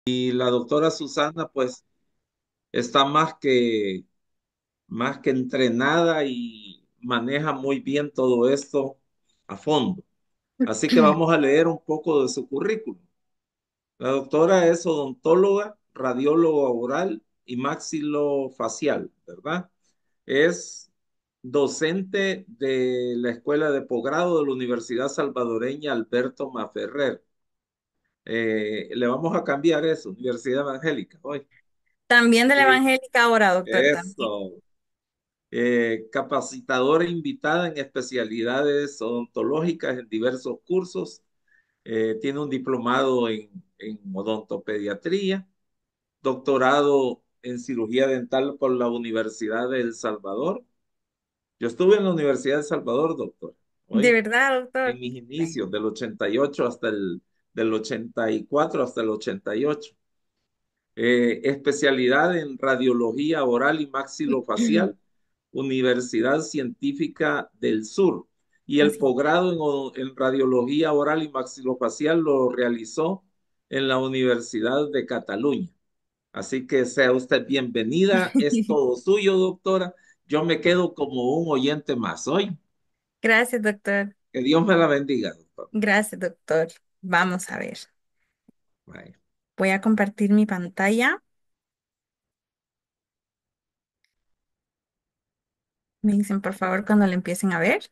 Y la doctora Susana, pues, está más que entrenada y maneja muy bien todo esto a fondo. Así que vamos a leer un poco de su currículum. La doctora es odontóloga, radióloga oral y maxilofacial, ¿verdad? Es docente de la Escuela de Posgrado de la Universidad Salvadoreña Alberto Maferrer. Le vamos a cambiar eso, Universidad Evangélica, hoy. También de la Sí, evangélica ahora, doctor, también. eso. Capacitadora invitada en especialidades odontológicas en diversos cursos. Tiene un diplomado en odontopediatría, doctorado en cirugía dental por la Universidad de El Salvador. Yo estuve en la Universidad de El Salvador, doctor, De hoy, verdad, en doctor. mis inicios, del 88 del 84 hasta el 88. Especialidad en radiología oral y maxilofacial, Universidad Científica del Sur. Y el Así. posgrado en radiología oral y maxilofacial lo realizó en la Universidad de Cataluña. Así que sea usted bienvenida, es todo suyo, doctora. Yo me quedo como un oyente más hoy. Gracias, doctor. Que Dios me la bendiga, doctor. Gracias, doctor. Vamos a ver. Bye. Voy a compartir mi pantalla. Me dicen, por favor, cuando le empiecen a ver.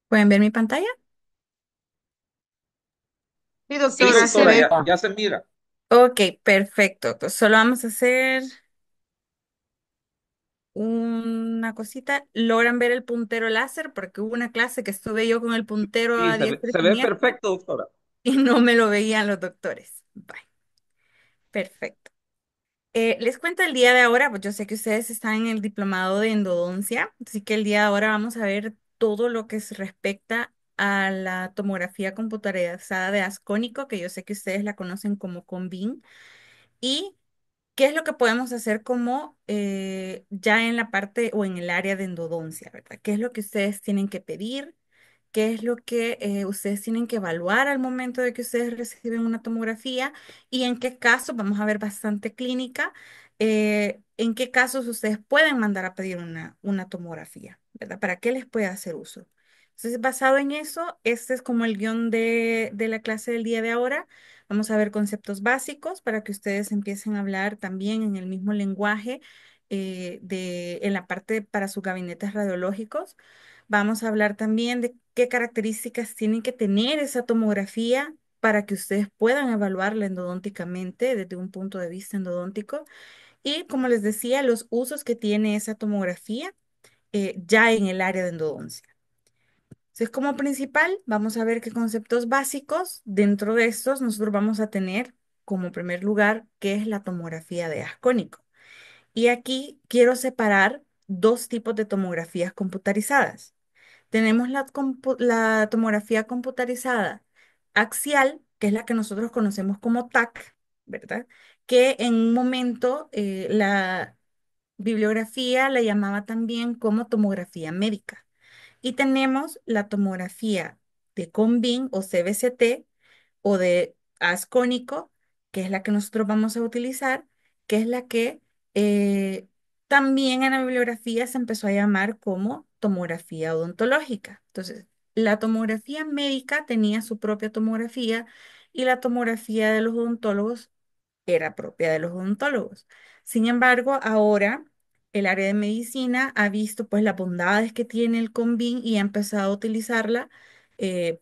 ¿Pueden ver mi pantalla? Sí, Sí, doctora, se doctora, ve. ya se mira. Ok, perfecto. Entonces, solo vamos a hacer una cosita. ¿Logran ver el puntero láser? Porque hubo una clase que estuve yo con el puntero Sí, a diestra y se ve siniestra perfecto, doctora. y no me lo veían los doctores. Bye. Perfecto. Les cuento el día de ahora, pues yo sé que ustedes están en el diplomado de endodoncia, así que el día de ahora vamos a ver todo lo que se respecta a la tomografía computarizada de ascónico, que yo sé que ustedes la conocen como CONVIN, y qué es lo que podemos hacer como ya en la parte o en el área de endodoncia, ¿verdad? ¿Qué es lo que ustedes tienen que pedir? ¿Qué es lo que ustedes tienen que evaluar al momento de que ustedes reciben una tomografía? Y en qué casos, vamos a ver bastante clínica, en qué casos ustedes pueden mandar a pedir una tomografía, ¿verdad? ¿Para qué les puede hacer uso? Entonces, basado en eso, este es como el guión de la clase del día de ahora. Vamos a ver conceptos básicos para que ustedes empiecen a hablar también en el mismo lenguaje en la parte para sus gabinetes radiológicos. Vamos a hablar también de qué características tiene que tener esa tomografía para que ustedes puedan evaluarla endodónticamente desde un punto de vista endodóntico. Y como les decía, los usos que tiene esa tomografía ya en el área de endodoncia. Entonces, como principal, vamos a ver qué conceptos básicos dentro de estos nosotros vamos a tener como primer lugar, qué es la tomografía de ascónico. Y aquí quiero separar dos tipos de tomografías computarizadas. Tenemos la tomografía computarizada axial, que es la que nosotros conocemos como TAC, ¿verdad? Que en un momento la bibliografía la llamaba también como tomografía médica. Y tenemos la tomografía de Combin o CBCT o de ascónico, que es la que nosotros vamos a utilizar, que es la que también en la bibliografía se empezó a llamar como tomografía odontológica. Entonces, la tomografía médica tenía su propia tomografía y la tomografía de los odontólogos era propia de los odontólogos. Sin embargo, ahora el área de medicina ha visto pues las bondades que tiene el Combin y ha empezado a utilizarla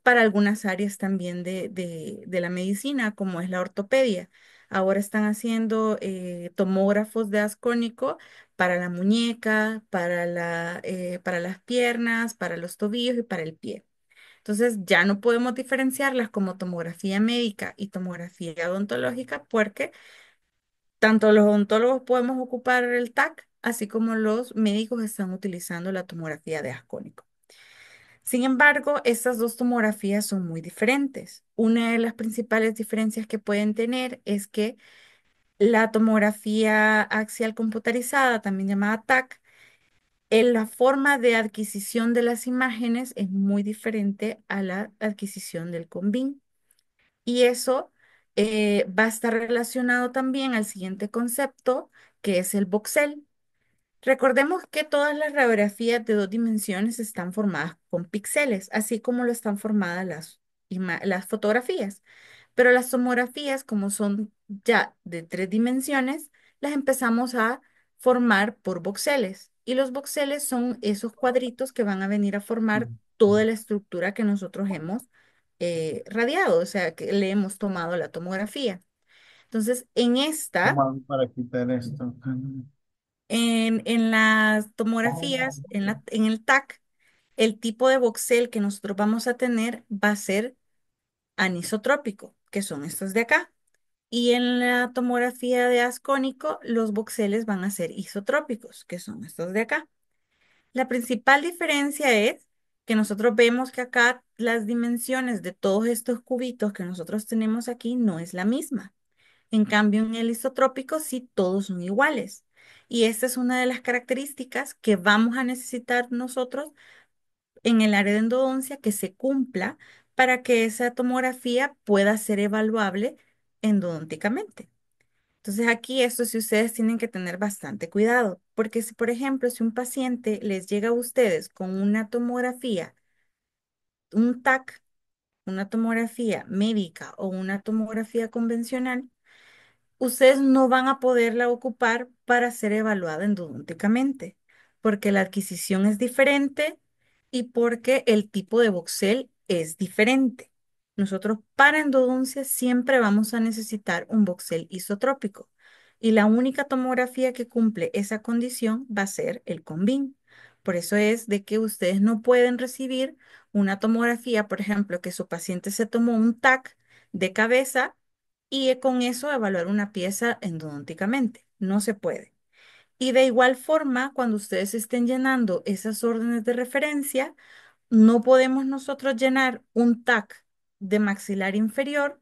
para algunas áreas también de la medicina, como es la ortopedia. Ahora están haciendo tomógrafos de ascónico para la muñeca, para las piernas, para los tobillos y para el pie. Entonces ya no podemos diferenciarlas como tomografía médica y tomografía odontológica porque tanto los odontólogos podemos ocupar el TAC, así como los médicos están utilizando la tomografía de ascónico. Sin embargo, estas dos tomografías son muy diferentes. Una de las principales diferencias que pueden tener es que la tomografía axial computarizada, también llamada TAC, La forma de adquisición de las imágenes es muy diferente a la adquisición del CONVIN. Y eso va a estar relacionado también al siguiente concepto, que es el voxel. Recordemos que todas las radiografías de dos dimensiones están formadas con píxeles, así como lo están formadas las fotografías. Pero las tomografías, como son ya de tres dimensiones, las empezamos a formar por voxeles. Y los voxeles son esos cuadritos que van a venir a formar toda la estructura que nosotros hemos radiado, o sea, que le hemos tomado la tomografía. Entonces, ¿Cómo hago para quitar esto? en las tomografías, en el TAC, el tipo de voxel que nosotros vamos a tener va a ser anisotrópico, que son estos de acá. Y en la tomografía de ascónico, los voxeles van a ser isotrópicos, que son estos de acá. La principal diferencia es que nosotros vemos que acá las dimensiones de todos estos cubitos que nosotros tenemos aquí no es la misma. En cambio, en el isotrópico sí todos son iguales. Y esta es una de las características que vamos a necesitar nosotros en el área de endodoncia que se cumpla para que esa tomografía pueda ser evaluable endodónticamente. Entonces aquí esto sí ustedes tienen que tener bastante cuidado, porque si por ejemplo si un paciente les llega a ustedes con una tomografía, un TAC, una tomografía médica o una tomografía convencional, ustedes no van a poderla ocupar para ser evaluada endodónticamente, porque la adquisición es diferente y porque el tipo de voxel es diferente. Nosotros para endodoncia siempre vamos a necesitar un voxel isotrópico y la única tomografía que cumple esa condición va a ser el CONVIN. Por eso es de que ustedes no pueden recibir una tomografía, por ejemplo, que su paciente se tomó un TAC de cabeza y con eso evaluar una pieza endodónticamente. No se puede. Y de igual forma, cuando ustedes estén llenando esas órdenes de referencia, no podemos nosotros llenar un TAC de maxilar inferior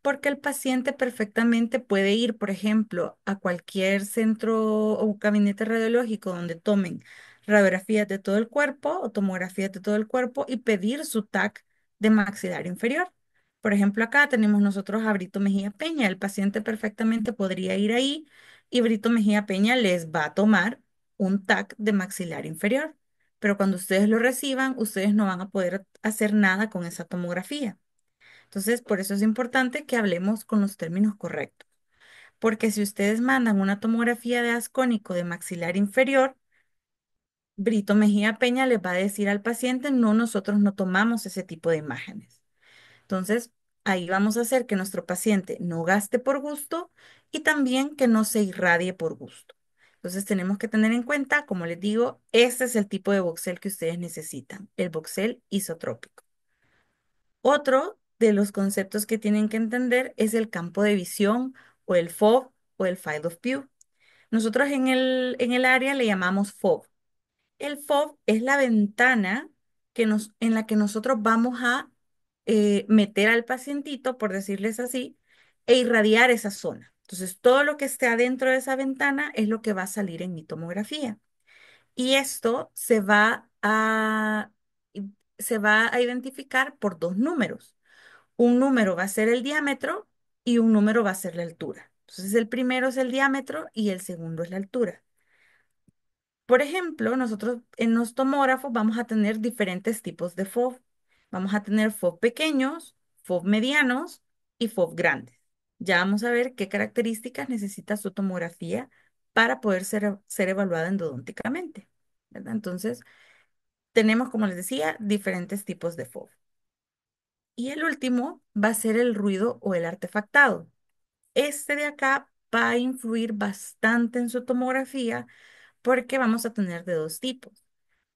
porque el paciente perfectamente puede ir, por ejemplo, a cualquier centro o gabinete radiológico donde tomen radiografías de todo el cuerpo o tomografías de todo el cuerpo y pedir su TAC de maxilar inferior. Por ejemplo, acá tenemos nosotros a Brito Mejía Peña. El paciente perfectamente podría ir ahí y Brito Mejía Peña les va a tomar un TAC de maxilar inferior, pero cuando ustedes lo reciban, ustedes no van a poder hacer nada con esa tomografía. Entonces, por eso es importante que hablemos con los términos correctos, porque si ustedes mandan una tomografía de ascónico de maxilar inferior, Brito Mejía Peña les va a decir al paciente, no, nosotros no tomamos ese tipo de imágenes. Entonces, ahí vamos a hacer que nuestro paciente no gaste por gusto y también que no se irradie por gusto. Entonces, tenemos que tener en cuenta, como les digo, este es el tipo de voxel que ustedes necesitan, el voxel isotrópico. Otro de los conceptos que tienen que entender es el campo de visión o el FOV o el Field of View. Nosotros en el área le llamamos FOV. El FOV es la ventana en la que nosotros vamos a meter al pacientito, por decirles así, e irradiar esa zona. Entonces, todo lo que esté adentro de esa ventana es lo que va a salir en mi tomografía. Y esto se va a identificar por dos números. Un número va a ser el diámetro y un número va a ser la altura. Entonces, el primero es el diámetro y el segundo es la altura. Por ejemplo, nosotros en los tomógrafos vamos a tener diferentes tipos de FOV. Vamos a tener FOV pequeños, FOV medianos y FOV grandes. Ya vamos a ver qué características necesita su tomografía para poder ser evaluada endodónticamente, ¿verdad? Entonces, tenemos, como les decía, diferentes tipos de FOV. Y el último va a ser el ruido o el artefactado. Este de acá va a influir bastante en su tomografía porque vamos a tener de dos tipos.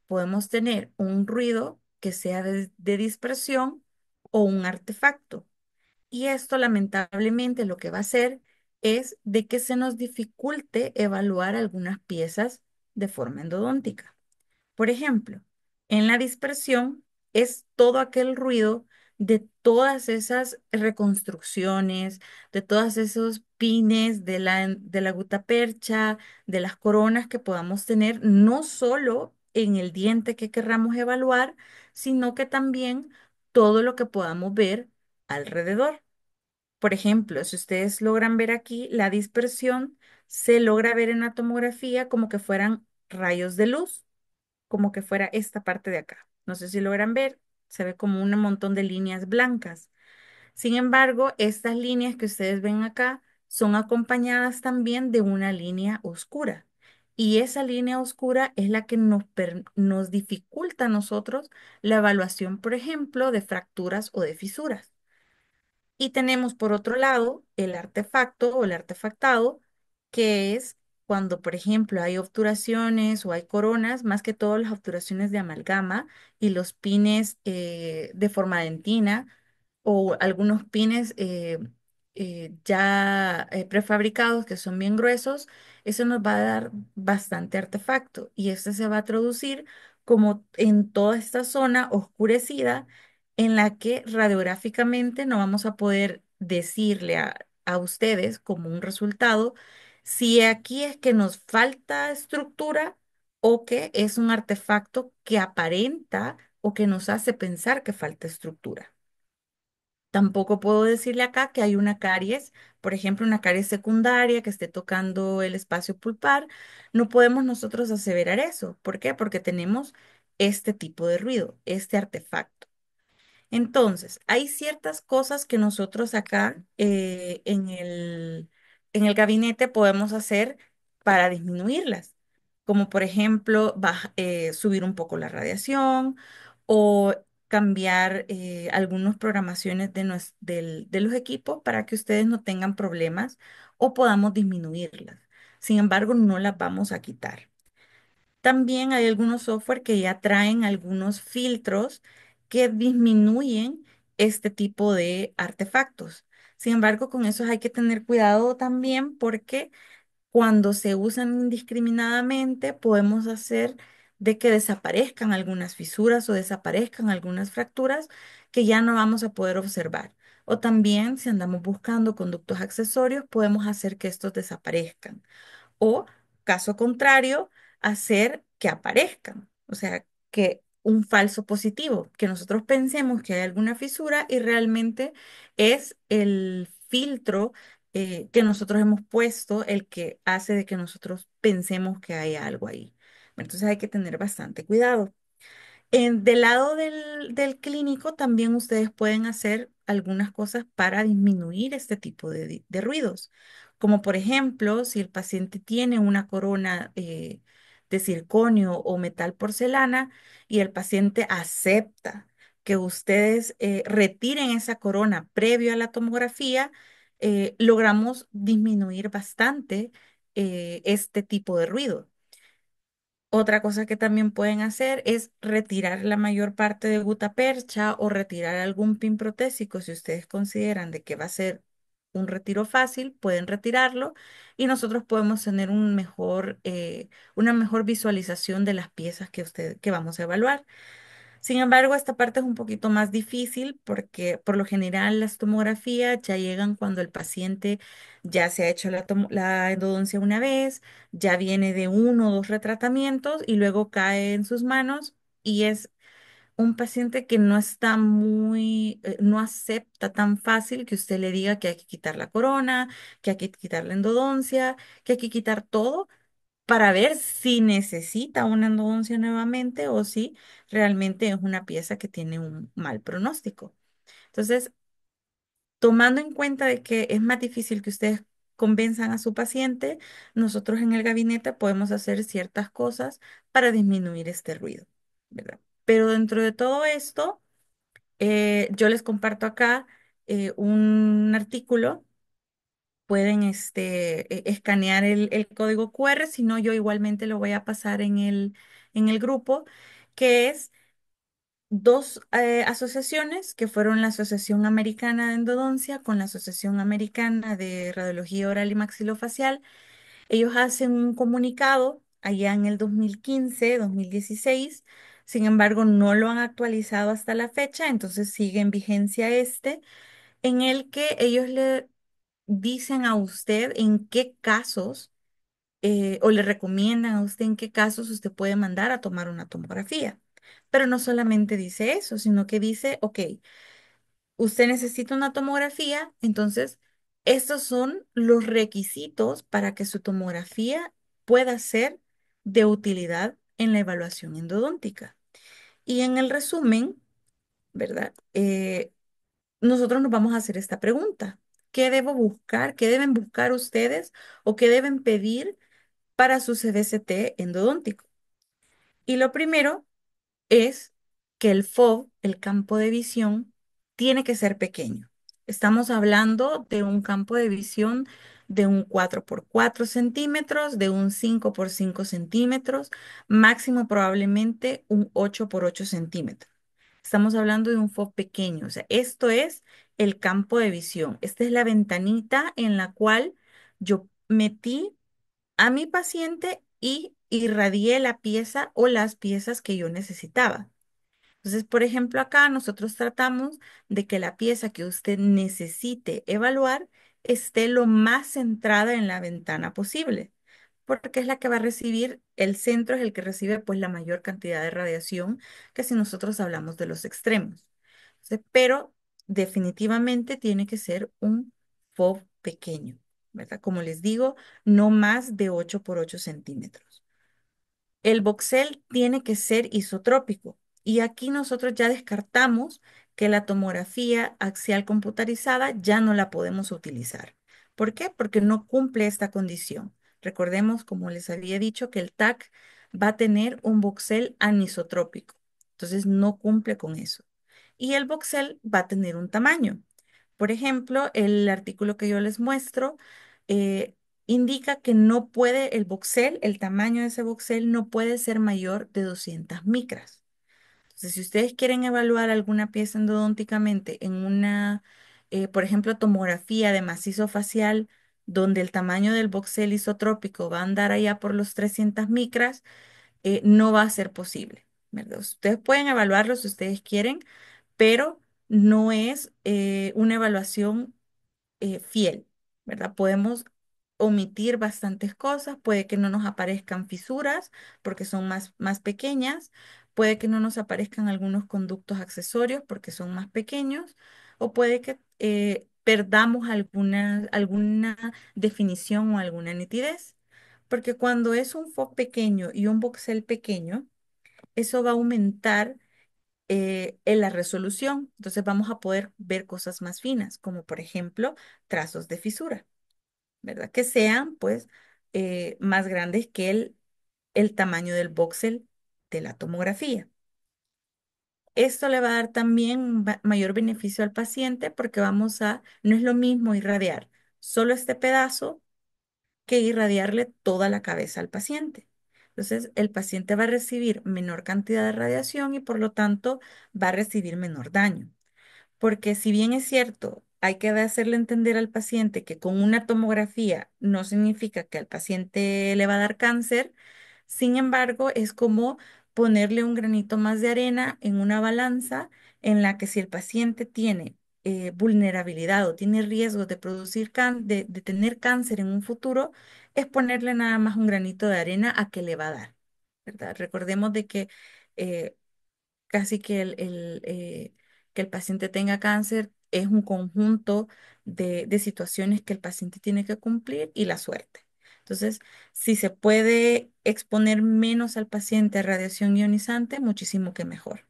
Podemos tener un ruido que sea de dispersión o un artefacto. Y esto lamentablemente lo que va a hacer es de que se nos dificulte evaluar algunas piezas de forma endodóntica. Por ejemplo, en la dispersión es todo aquel ruido de todas esas reconstrucciones, de todos esos pines de la gutapercha, de las coronas que podamos tener, no solo en el diente que querramos evaluar, sino que también todo lo que podamos ver alrededor. Por ejemplo, si ustedes logran ver aquí, la dispersión se logra ver en la tomografía como que fueran rayos de luz, como que fuera esta parte de acá. No sé si logran ver, se ve como un montón de líneas blancas. Sin embargo, estas líneas que ustedes ven acá son acompañadas también de una línea oscura. Y esa línea oscura es la que nos dificulta a nosotros la evaluación, por ejemplo, de fracturas o de fisuras. Y tenemos por otro lado el artefacto o el artefactado, que es cuando, por ejemplo, hay obturaciones o hay coronas, más que todo las obturaciones de amalgama y los pines de forma dentina o algunos pines ya prefabricados que son bien gruesos, eso nos va a dar bastante artefacto y este se va a traducir como en toda esta zona oscurecida en la que radiográficamente no vamos a poder decirle a ustedes como un resultado si aquí es que nos falta estructura o que es un artefacto que aparenta o que nos hace pensar que falta estructura. Tampoco puedo decirle acá que hay una caries, por ejemplo, una caries secundaria que esté tocando el espacio pulpar. No podemos nosotros aseverar eso. ¿Por qué? Porque tenemos este tipo de ruido, este artefacto. Entonces, hay ciertas cosas que nosotros acá en el gabinete podemos hacer para disminuirlas, como por ejemplo subir un poco la radiación o cambiar algunas programaciones de los equipos para que ustedes no tengan problemas o podamos disminuirlas. Sin embargo, no las vamos a quitar. También hay algunos software que ya traen algunos filtros que disminuyen este tipo de artefactos. Sin embargo, con eso hay que tener cuidado también porque cuando se usan indiscriminadamente podemos hacer de que desaparezcan algunas fisuras o desaparezcan algunas fracturas que ya no vamos a poder observar. O también si andamos buscando conductos accesorios, podemos hacer que estos desaparezcan o, caso contrario, hacer que aparezcan, o sea, que un falso positivo, que nosotros pensemos que hay alguna fisura y realmente es el filtro que nosotros hemos puesto el que hace de que nosotros pensemos que hay algo ahí. Entonces hay que tener bastante cuidado. Del lado del clínico también ustedes pueden hacer algunas cosas para disminuir este tipo de ruidos, como por ejemplo, si el paciente tiene una corona de circonio o metal porcelana y el paciente acepta que ustedes retiren esa corona previo a la tomografía, logramos disminuir bastante este tipo de ruido. Otra cosa que también pueden hacer es retirar la mayor parte de gutapercha o retirar algún pin protésico. Si ustedes consideran de que va a ser un retiro fácil, pueden retirarlo y nosotros podemos tener una mejor visualización de las piezas que vamos a evaluar. Sin embargo, esta parte es un poquito más difícil porque por lo general las tomografías ya llegan cuando el paciente ya se ha hecho la endodoncia una vez, ya viene de uno o dos retratamientos y luego cae en sus manos y es un paciente que no está no acepta tan fácil que usted le diga que hay que quitar la corona, que hay que quitar la endodoncia, que hay que quitar todo para ver si necesita una endodoncia nuevamente o si realmente es una pieza que tiene un mal pronóstico. Entonces, tomando en cuenta de que es más difícil que ustedes convenzan a su paciente, nosotros en el gabinete podemos hacer ciertas cosas para disminuir este ruido, ¿verdad? Pero dentro de todo esto, yo les comparto acá un artículo. Pueden escanear el código QR, si no, yo igualmente lo voy a pasar en el grupo, que es dos asociaciones, que fueron la Asociación Americana de Endodoncia con la Asociación Americana de Radiología Oral y Maxilofacial. Ellos hacen un comunicado allá en el 2015, 2016, Sin embargo, no lo han actualizado hasta la fecha, entonces sigue en vigencia en el que ellos le dicen a usted en qué casos o le recomiendan a usted en qué casos usted puede mandar a tomar una tomografía. Pero no solamente dice eso, sino que dice, ok, usted necesita una tomografía, entonces estos son los requisitos para que su tomografía pueda ser de utilidad en la evaluación endodóntica. Y en el resumen, ¿verdad? Nosotros nos vamos a hacer esta pregunta. ¿Qué debo buscar? ¿Qué deben buscar ustedes o qué deben pedir para su CBCT endodóntico? Y lo primero es que el FOV, el campo de visión, tiene que ser pequeño. Estamos hablando de un campo de visión de un 4 por 4 centímetros, de un 5 por 5 centímetros, máximo probablemente un 8 por 8 centímetros. Estamos hablando de un FOV pequeño, o sea, esto es el campo de visión. Esta es la ventanita en la cual yo metí a mi paciente y irradié la pieza o las piezas que yo necesitaba. Entonces, por ejemplo, acá nosotros tratamos de que la pieza que usted necesite evaluar esté lo más centrada en la ventana posible, porque es la que va a recibir, el centro es el que recibe pues la mayor cantidad de radiación que si nosotros hablamos de los extremos. Entonces, pero definitivamente tiene que ser un FOV pequeño, ¿verdad? Como les digo, no más de 8 por 8 centímetros. El voxel tiene que ser isotrópico y aquí nosotros ya descartamos que la tomografía axial computarizada ya no la podemos utilizar. ¿Por qué? Porque no cumple esta condición. Recordemos, como les había dicho, que el TAC va a tener un voxel anisotrópico. Entonces no cumple con eso. Y el voxel va a tener un tamaño. Por ejemplo, el artículo que yo les muestro eh, indica que no puede, el voxel, el tamaño de ese voxel no puede ser mayor de 200 micras. Entonces, si ustedes quieren evaluar alguna pieza endodónticamente en una, por ejemplo, tomografía de macizo facial, donde el tamaño del voxel isotrópico va a andar allá por los 300 micras, no va a ser posible, ¿verdad? Ustedes pueden evaluarlo si ustedes quieren, pero no es una evaluación fiel, ¿verdad? Podemos omitir bastantes cosas, puede que no nos aparezcan fisuras porque son más pequeñas, puede que no nos aparezcan algunos conductos accesorios porque son más pequeños, o puede que perdamos alguna definición o alguna nitidez, porque cuando es un FOV pequeño y un voxel pequeño, eso va a aumentar en la resolución. Entonces vamos a poder ver cosas más finas, como por ejemplo trazos de fisura, ¿verdad? Que sean pues más grandes que el tamaño del voxel de la tomografía. Esto le va a dar también un mayor beneficio al paciente porque no es lo mismo irradiar solo este pedazo que irradiarle toda la cabeza al paciente. Entonces, el paciente va a recibir menor cantidad de radiación y por lo tanto va a recibir menor daño. Porque si bien es cierto, hay que hacerle entender al paciente que con una tomografía no significa que al paciente le va a dar cáncer, sin embargo, es como ponerle un granito más de arena en una balanza en la que si el paciente tiene vulnerabilidad o tiene riesgo de de tener cáncer en un futuro, es ponerle nada más un granito de arena a que le va a dar, ¿verdad? Recordemos de que eh, casi que el paciente tenga cáncer es un conjunto de situaciones que el paciente tiene que cumplir y la suerte. Entonces, si se puede exponer menos al paciente a radiación ionizante, muchísimo que mejor.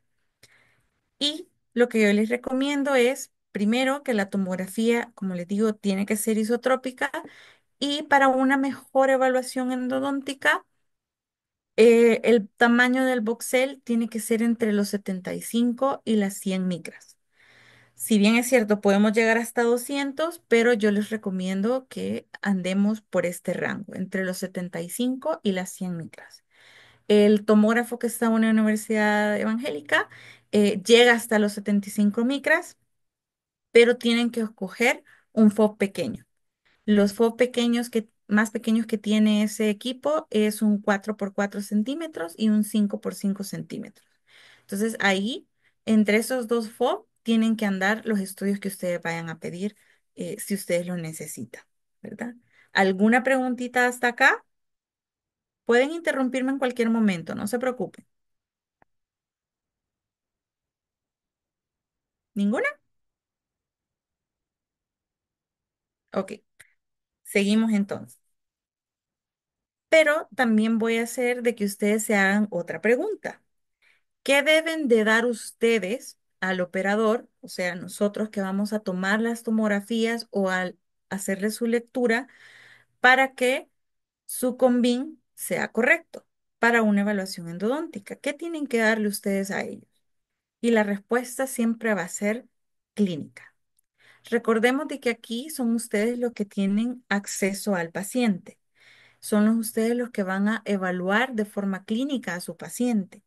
Y lo que yo les recomiendo es, primero, que la tomografía, como les digo, tiene que ser isotrópica y para una mejor evaluación endodóntica, el tamaño del voxel tiene que ser entre los 75 y las 100 micras. Si bien es cierto, podemos llegar hasta 200, pero yo les recomiendo que andemos por este rango, entre los 75 y las 100 micras. El tomógrafo que está en una universidad evangélica llega hasta los 75 micras, pero tienen que escoger un FOB pequeño. Los FOB más pequeños que tiene ese equipo es un 4 por 4 centímetros y un 5 por 5 centímetros. Entonces ahí, entre esos dos FOB, tienen que andar los estudios que ustedes vayan a pedir si ustedes lo necesitan, ¿verdad? ¿Alguna preguntita hasta acá? Pueden interrumpirme en cualquier momento, no se preocupen. ¿Ninguna? Ok, seguimos entonces. Pero también voy a hacer de que ustedes se hagan otra pregunta. ¿Qué deben de dar ustedes al operador, o sea, nosotros que vamos a tomar las tomografías o al hacerle su lectura para que su CONVIN sea correcto para una evaluación endodóntica? ¿Qué tienen que darle ustedes a ellos? Y la respuesta siempre va a ser clínica. Recordemos de que aquí son ustedes los que tienen acceso al paciente. Son ustedes los que van a evaluar de forma clínica a su paciente.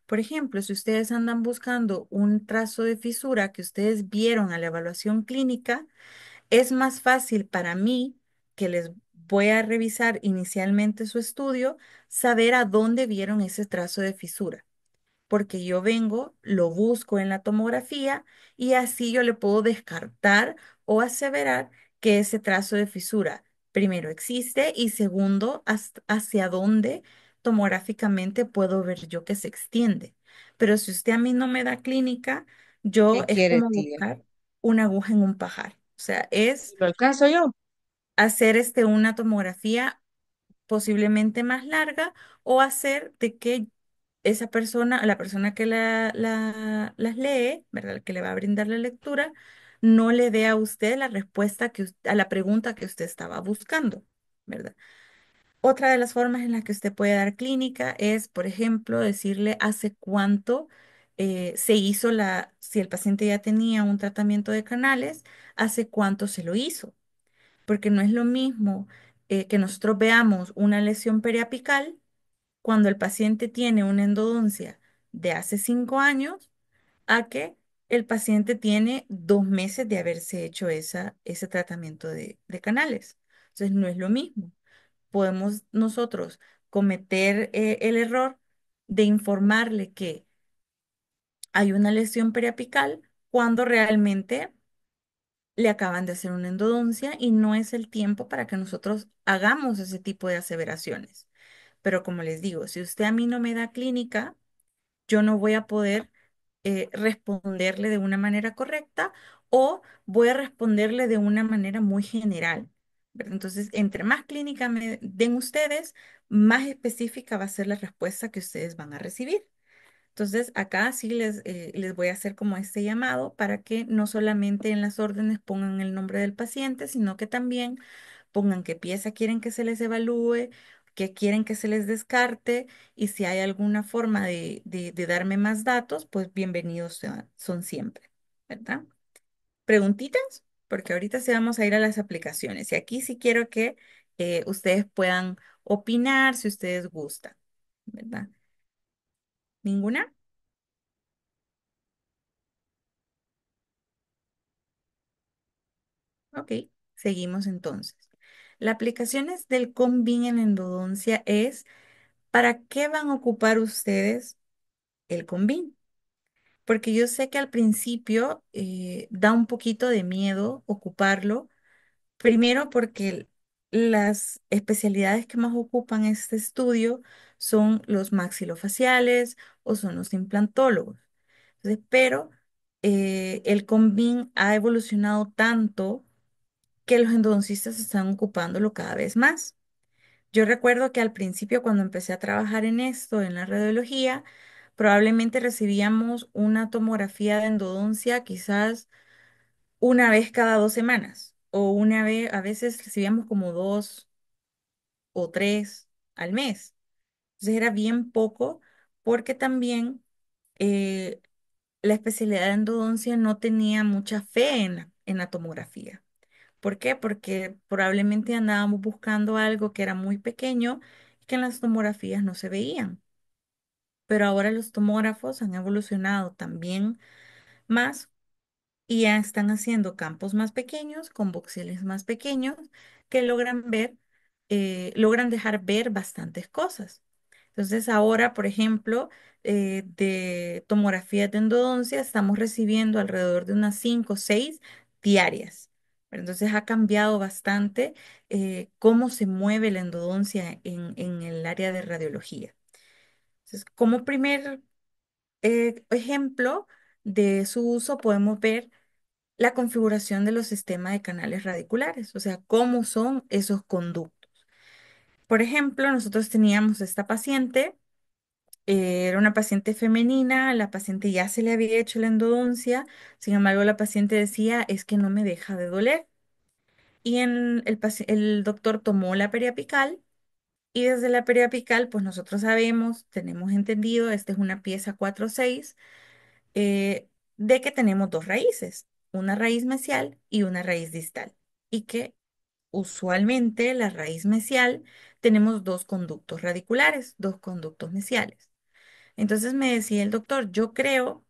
Por ejemplo, si ustedes andan buscando un trazo de fisura que ustedes vieron a la evaluación clínica, es más fácil para mí, que les voy a revisar inicialmente su estudio, saber a dónde vieron ese trazo de fisura, porque yo vengo, lo busco en la tomografía y así yo le puedo descartar o aseverar que ese trazo de fisura, primero, existe y segundo, hacia dónde tomográficamente puedo ver yo que se extiende. Pero si usted a mí no me da clínica, yo ¿Qué es quiere, como tía? buscar una aguja en un pajar. O sea, es ¿Lo alcanzo yo? hacer una tomografía posiblemente más larga o hacer de que esa persona, la persona que las lee, ¿verdad? Que le va a brindar la lectura, no le dé a usted la respuesta a la pregunta que usted estaba buscando, ¿verdad? Otra de las formas en las que usted puede dar clínica es, por ejemplo, decirle hace cuánto se hizo si el paciente ya tenía un tratamiento de canales, hace cuánto se lo hizo, porque no es lo mismo que nosotros veamos una lesión periapical cuando el paciente tiene una endodoncia de hace 5 años a que el paciente tiene 2 meses de haberse hecho ese tratamiento de canales. Entonces, no es lo mismo. Podemos nosotros cometer el error de informarle que hay una lesión periapical cuando realmente le acaban de hacer una endodoncia y no es el tiempo para que nosotros hagamos ese tipo de aseveraciones. Pero como les digo, si usted a mí no me da clínica, yo no voy a poder responderle de una manera correcta o voy a responderle de una manera muy general, ¿verdad? Entonces, entre más clínica me den ustedes, más específica va a ser la respuesta que ustedes van a recibir. Entonces, acá sí les voy a hacer como este llamado para que no solamente en las órdenes pongan el nombre del paciente, sino que también pongan qué pieza quieren que se les evalúe, qué quieren que se les descarte y si hay alguna forma de darme más datos, pues bienvenidos son siempre, ¿verdad? ¿Preguntitas? Porque ahorita sí vamos a ir a las aplicaciones y aquí sí quiero que ustedes puedan opinar si ustedes gustan, ¿verdad? ¿Ninguna? Ok, seguimos entonces. La aplicaciones del Convin en endodoncia es, ¿para qué van a ocupar ustedes el Convin? Porque yo sé que al principio da un poquito de miedo ocuparlo, primero porque las especialidades que más ocupan este estudio son los maxilofaciales o son los implantólogos. Entonces, pero el Convin ha evolucionado tanto que los endodoncistas están ocupándolo cada vez más. Yo recuerdo que al principio, cuando empecé a trabajar en esto, en la radiología, probablemente recibíamos una tomografía de endodoncia quizás una vez cada 2 semanas o una vez, a veces recibíamos como 2 o 3 al mes. Entonces era bien poco porque también eh, la especialidad de endodoncia no tenía mucha fe en la tomografía. ¿Por qué? Porque probablemente andábamos buscando algo que era muy pequeño y que en las tomografías no se veían. Pero ahora los tomógrafos han evolucionado también más y ya están haciendo campos más pequeños, con voxeles más pequeños, que logran dejar ver bastantes cosas. Entonces ahora, por ejemplo, de tomografías de endodoncia estamos recibiendo alrededor de unas 5 o 6 diarias. Pero entonces ha cambiado bastante cómo se mueve la endodoncia en el área de radiología. Entonces, como primer ejemplo de su uso, podemos ver la configuración de los sistemas de canales radiculares, o sea, cómo son esos conductos. Por ejemplo, nosotros teníamos esta paciente, era una paciente femenina, la paciente ya se le había hecho la endodoncia, sin embargo, la paciente decía, es que no me deja de doler. Y el doctor tomó la periapical y desde la periapical, pues nosotros sabemos, tenemos entendido, esta es una pieza 4-6, de que tenemos dos raíces, una raíz mesial y una raíz distal. Y que usualmente la raíz mesial tenemos dos conductos radiculares, dos conductos mesiales. Entonces me decía el doctor, yo creo,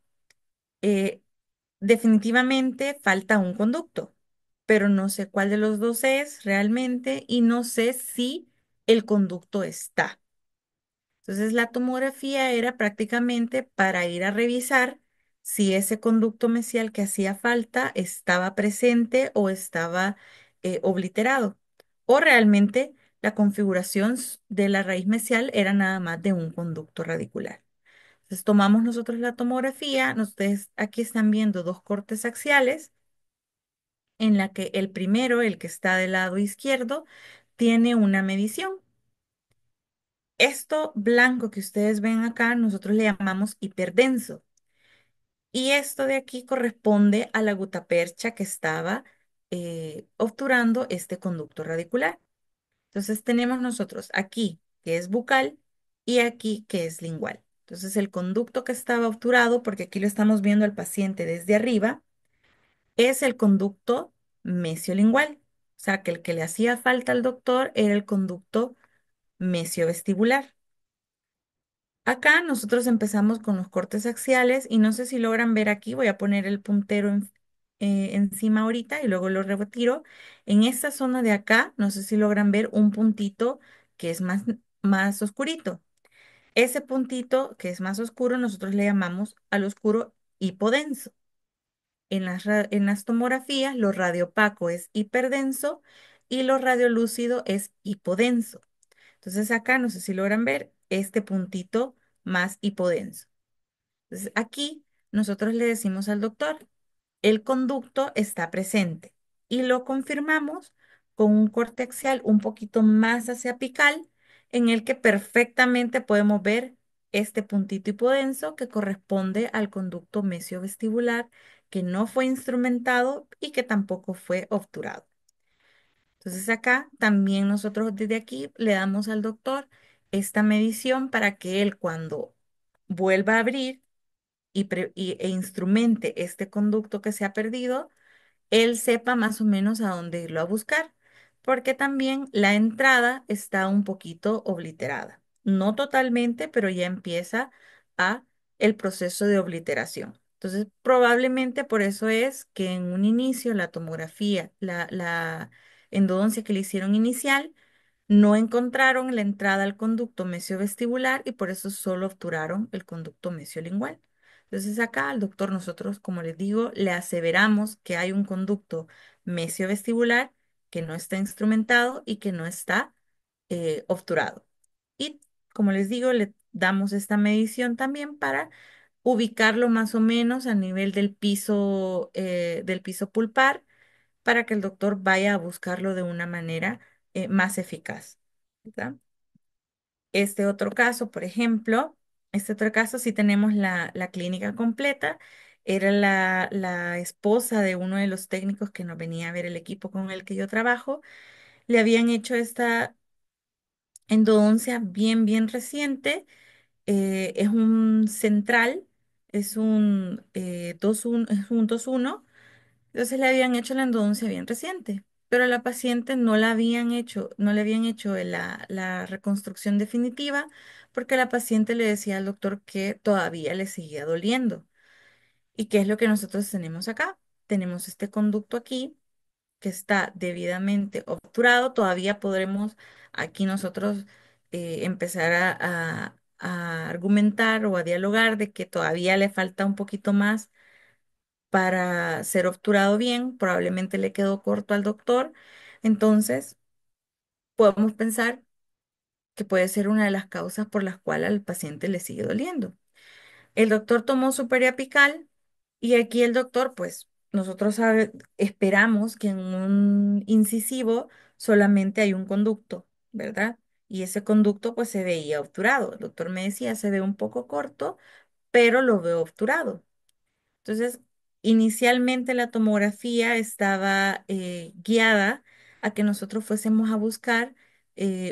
eh, definitivamente falta un conducto, pero no sé cuál de los dos es realmente y no sé si el conducto está. Entonces la tomografía era prácticamente para ir a revisar si ese conducto mesial que hacía falta estaba presente o estaba obliterado. O realmente la configuración de la raíz mesial era nada más de un conducto radicular. Entonces tomamos nosotros la tomografía, ustedes aquí están viendo dos cortes axiales en la que el primero, el que está del lado izquierdo, tiene una medición. Esto blanco que ustedes ven acá, nosotros le llamamos hiperdenso. Y esto de aquí corresponde a la gutapercha que estaba obturando este conducto radicular. Entonces tenemos nosotros aquí que es bucal y aquí que es lingual. Entonces el conducto que estaba obturado, porque aquí lo estamos viendo al paciente desde arriba, es el conducto mesiolingual. O sea que el que le hacía falta al doctor era el conducto mesiovestibular. Acá nosotros empezamos con los cortes axiales y no sé si logran ver aquí, voy a poner el puntero encima ahorita y luego lo retiro. En esta zona de acá, no sé si logran ver un puntito que es más oscurito. Ese puntito que es más oscuro, nosotros le llamamos al oscuro hipodenso. En las tomografías, lo radiopaco es hiperdenso y lo radiolúcido es hipodenso. Entonces acá, no sé si logran ver este puntito más hipodenso. Entonces aquí nosotros le decimos al doctor, el conducto está presente y lo confirmamos con un corte axial un poquito más hacia apical en el que perfectamente podemos ver este puntito hipodenso que corresponde al conducto mesiovestibular que no fue instrumentado y que tampoco fue obturado. Entonces acá también nosotros desde aquí le damos al doctor esta medición para que él cuando vuelva a abrir e instrumente este conducto que se ha perdido, él sepa más o menos a dónde irlo a buscar, porque también la entrada está un poquito obliterada. No totalmente, pero ya empieza a el proceso de obliteración. Entonces, probablemente por eso es que en un inicio la tomografía, la endodoncia que le hicieron inicial, no encontraron la entrada al conducto mesiovestibular y por eso solo obturaron el conducto mesiolingual. Entonces acá al doctor nosotros, como les digo, le aseveramos que hay un conducto mesiovestibular que no está instrumentado y que no está obturado. Y como les digo, le damos esta medición también para ubicarlo más o menos a nivel del piso pulpar para que el doctor vaya a buscarlo de una manera más eficaz. ¿Verdad? Este otro caso, por ejemplo, este otro caso sí tenemos la clínica completa. Era la esposa de uno de los técnicos que nos venía a ver el equipo con el que yo trabajo. Le habían hecho esta endodoncia bien, bien reciente. Es un central, es un 2-1. Entonces le habían hecho la endodoncia bien reciente, pero a la paciente no le habían hecho la reconstrucción definitiva porque la paciente le decía al doctor que todavía le seguía doliendo. ¿Y qué es lo que nosotros tenemos acá? Tenemos este conducto aquí que está debidamente obturado. Todavía podremos aquí nosotros empezar a argumentar o a dialogar de que todavía le falta un poquito más para ser obturado bien, probablemente le quedó corto al doctor, entonces podemos pensar que puede ser una de las causas por las cuales al paciente le sigue doliendo. El doctor tomó su periapical y aquí el doctor, pues nosotros esperamos que en un incisivo solamente hay un conducto, ¿verdad? Y ese conducto pues se veía obturado. El doctor me decía, se ve un poco corto, pero lo veo obturado. Entonces, inicialmente la tomografía estaba guiada a que nosotros fuésemos a buscar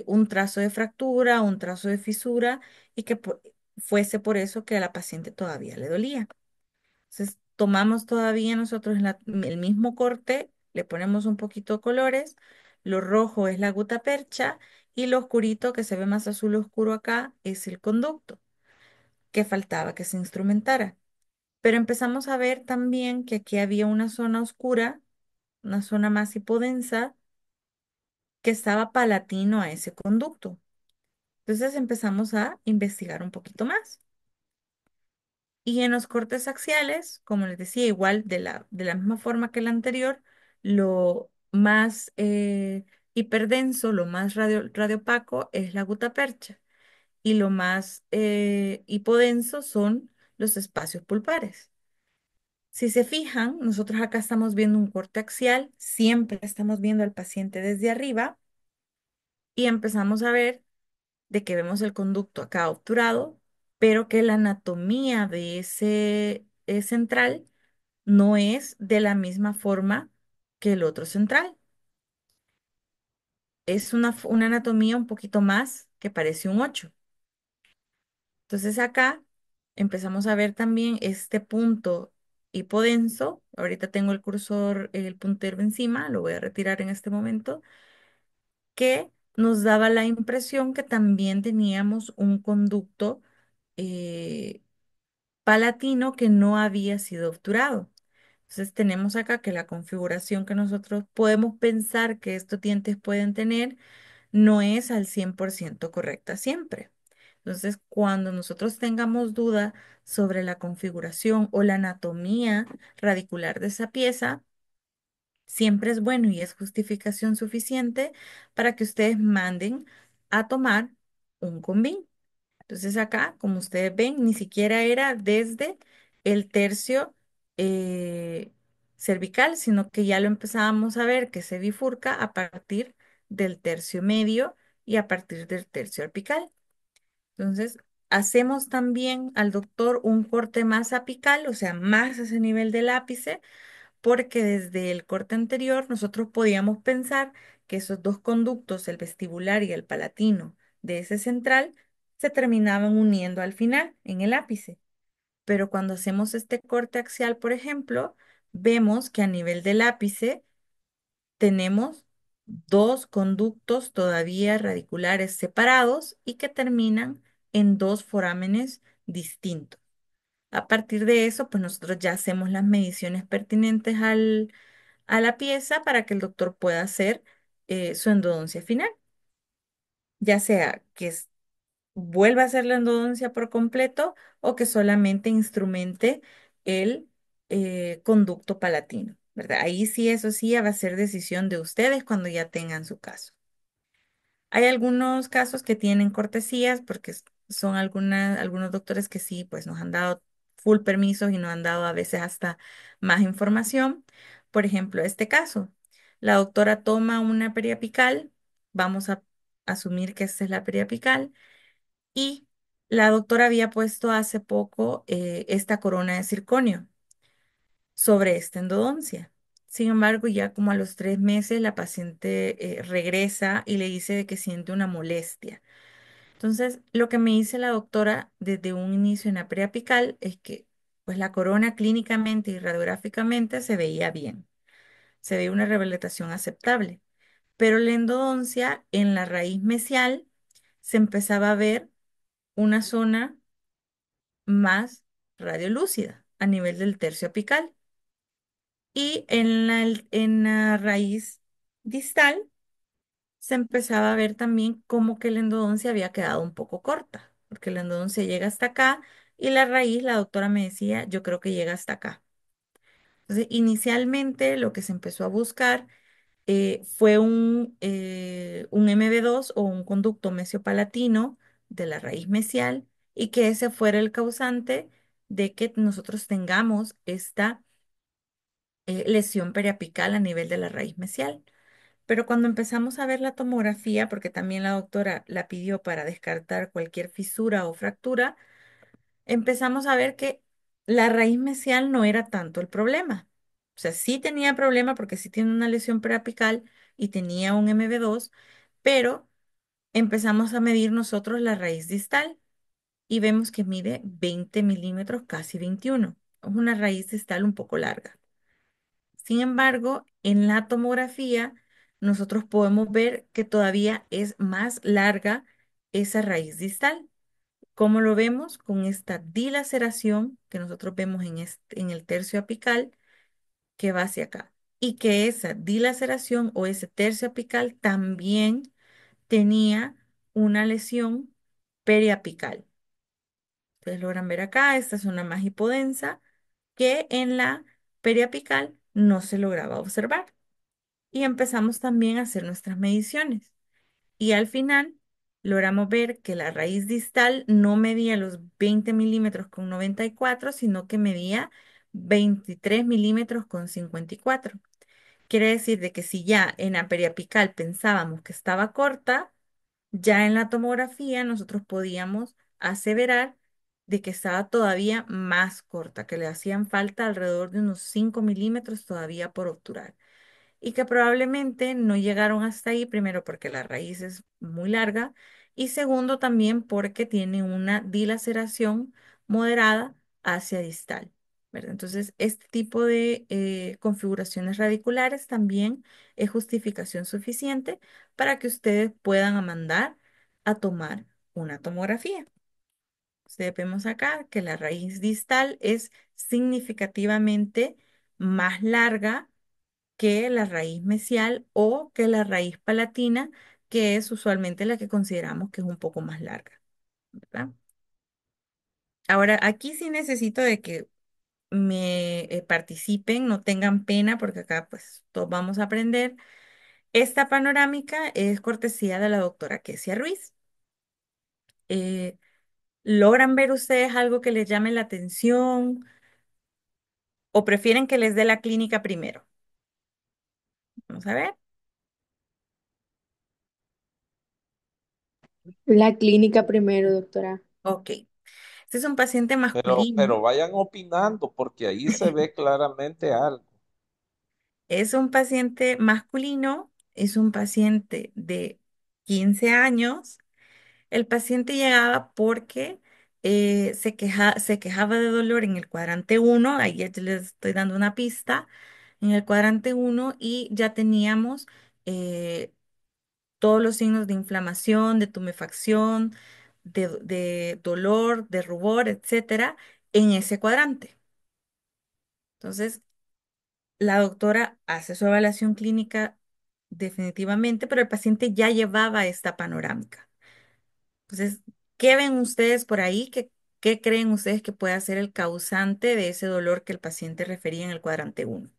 un trazo de fractura, un trazo de fisura y que fuese por eso que a la paciente todavía le dolía. Entonces, tomamos todavía nosotros el mismo corte, le ponemos un poquito de colores, lo rojo es la gutapercha y lo oscurito que se ve más azul oscuro acá es el conducto, que faltaba que se instrumentara. Pero empezamos a ver también que aquí había una zona oscura, una zona más hipodensa, que estaba palatino a ese conducto. Entonces empezamos a investigar un poquito más. Y en los cortes axiales, como les decía, igual de la misma forma que el anterior, lo más hiperdenso, lo más radiopaco es la gutapercha. Y lo más hipodenso son los espacios pulpares. Si se fijan, nosotros acá estamos viendo un corte axial, siempre estamos viendo al paciente desde arriba y empezamos a ver de que vemos el conducto acá obturado, pero que la anatomía de ese central no es de la misma forma que el otro central. Es una anatomía un poquito más que parece un 8. Entonces acá empezamos a ver también este punto hipodenso. Ahorita tengo el cursor, el puntero encima, lo voy a retirar en este momento, que nos daba la impresión que también teníamos un conducto eh, palatino que no había sido obturado. Entonces tenemos acá que la configuración que nosotros podemos pensar que estos dientes pueden tener no es al 100% correcta siempre. Entonces, cuando nosotros tengamos duda sobre la configuración o la anatomía radicular de esa pieza, siempre es bueno y es justificación suficiente para que ustedes manden a tomar un combín. Entonces acá, como ustedes ven, ni siquiera era desde el tercio eh, cervical, sino que ya lo empezábamos a ver que se bifurca a partir del tercio medio y a partir del tercio apical. Entonces, hacemos también al doctor un corte más apical, o sea, más a ese nivel del ápice, porque desde el corte anterior nosotros podíamos pensar que esos dos conductos, el vestibular y el palatino de ese central, se terminaban uniendo al final, en el ápice. Pero cuando hacemos este corte axial, por ejemplo, vemos que a nivel del ápice tenemos dos conductos todavía radiculares separados y que terminan en dos forámenes distintos. A partir de eso, pues nosotros ya hacemos las mediciones pertinentes a la pieza para que el doctor pueda hacer su endodoncia final, ya sea que vuelva a hacer la endodoncia por completo o que solamente instrumente el conducto palatino, ¿verdad? Ahí sí, eso sí, va a ser decisión de ustedes cuando ya tengan su caso. Hay algunos casos que tienen cortesías porque son algunos doctores que sí, pues nos han dado full permisos y nos han dado a veces hasta más información. Por ejemplo, este caso, la doctora toma una periapical, vamos a asumir que esta es la periapical, y la doctora había puesto hace poco esta corona de circonio sobre esta endodoncia. Sin embargo, ya como a los 3 meses, la paciente regresa y le dice de que siente una molestia. Entonces, lo que me dice la doctora desde un inicio en la preapical es que pues la corona clínicamente y radiográficamente se veía bien, se veía una rehabilitación aceptable, pero la endodoncia en la raíz mesial se empezaba a ver una zona más radiolúcida a nivel del tercio apical y en la raíz distal se empezaba a ver también como que la endodoncia había quedado un poco corta, porque la endodoncia llega hasta acá y la raíz, la doctora me decía, yo creo que llega hasta acá. Entonces, inicialmente lo que se empezó a buscar fue un MB2 o un conducto mesiopalatino de la raíz mesial y que ese fuera el causante de que nosotros tengamos esta lesión periapical a nivel de la raíz mesial. Pero cuando empezamos a ver la tomografía, porque también la doctora la pidió para descartar cualquier fisura o fractura, empezamos a ver que la raíz mesial no era tanto el problema. O sea, sí tenía problema porque sí tiene una lesión periapical y tenía un MB2, pero empezamos a medir nosotros la raíz distal y vemos que mide 20 milímetros, casi 21. Es una raíz distal un poco larga. Sin embargo, en la tomografía, nosotros podemos ver que todavía es más larga esa raíz distal. ¿Cómo lo vemos? Con esta dilaceración que nosotros vemos en el tercio apical que va hacia acá. Y que esa dilaceración o ese tercio apical también tenía una lesión periapical. Ustedes logran ver acá, esta zona más hipodensa, que en la periapical no se lograba observar. Y empezamos también a hacer nuestras mediciones. Y al final logramos ver que la raíz distal no medía los 20 milímetros con 94, sino que medía 23 milímetros con 54. Quiere decir de que si ya en la periapical pensábamos que estaba corta, ya en la tomografía nosotros podíamos aseverar de que estaba todavía más corta, que le hacían falta alrededor de unos 5 milímetros todavía por obturar y que probablemente no llegaron hasta ahí, primero porque la raíz es muy larga y segundo también porque tiene una dilaceración moderada hacia distal, ¿verdad? Entonces, este tipo de configuraciones radiculares también es justificación suficiente para que ustedes puedan mandar a tomar una tomografía. Ustedes vemos acá que la raíz distal es significativamente más larga que la raíz mesial o que la raíz palatina, que es usualmente la que consideramos que es un poco más larga, ¿verdad? Ahora, aquí sí necesito de que me participen, no tengan pena, porque acá pues todos vamos a aprender. Esta panorámica es cortesía de la doctora Kesia Ruiz. Eh, ¿Logran ver ustedes algo que les llame la atención o prefieren que les dé la clínica primero? Vamos a ver. La clínica primero, doctora. Ok. Este es un paciente Pero masculino. vayan opinando porque ahí se ve claramente algo. Es un paciente masculino, es un paciente de 15 años. El paciente llegaba porque se quejaba de dolor en el cuadrante uno. Ahí ya les estoy dando una pista, en el cuadrante uno y ya teníamos eh, todos los signos de inflamación, de tumefacción, de dolor, de rubor, etcétera, en ese cuadrante. Entonces, la doctora hace su evaluación clínica definitivamente, pero el paciente ya llevaba esta panorámica. Entonces, ¿qué ven ustedes por ahí? ¿Qué creen ustedes que puede ser el causante de ese dolor que el paciente refería en el cuadrante uno?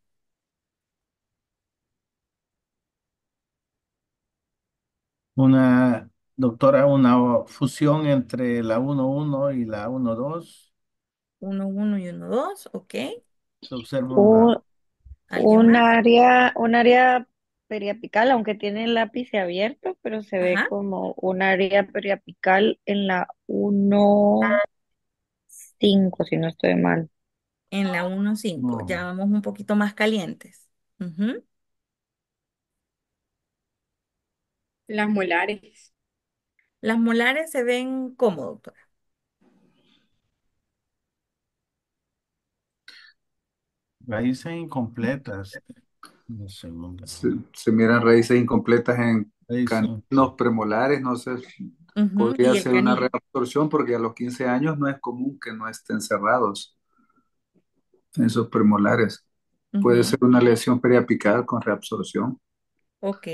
Una, doctora, una fusión entre la 1.1 y la 1.2. Uno uno y uno dos, ¿ok? Se observa una, Un, ¿Alguien más? un área periapical, aunque tiene el lápiz abierto, pero se ve Ajá, como un área periapical en la 1.5, si no estoy mal. en la uno cinco, ya no, vamos un poquito más calientes. Ujú. Las molares. Las molares se ven cómo, doctora. raíces incompletas. Un segundo. Se miran raíces incompletas en Raíces. caninos premolares, no sé, Ujú, podría y el ser una canino. reabsorción porque a los 15 años no es común que no estén cerrados esos premolares. Puede Ujú, ser una lesión periapical con reabsorción. ok.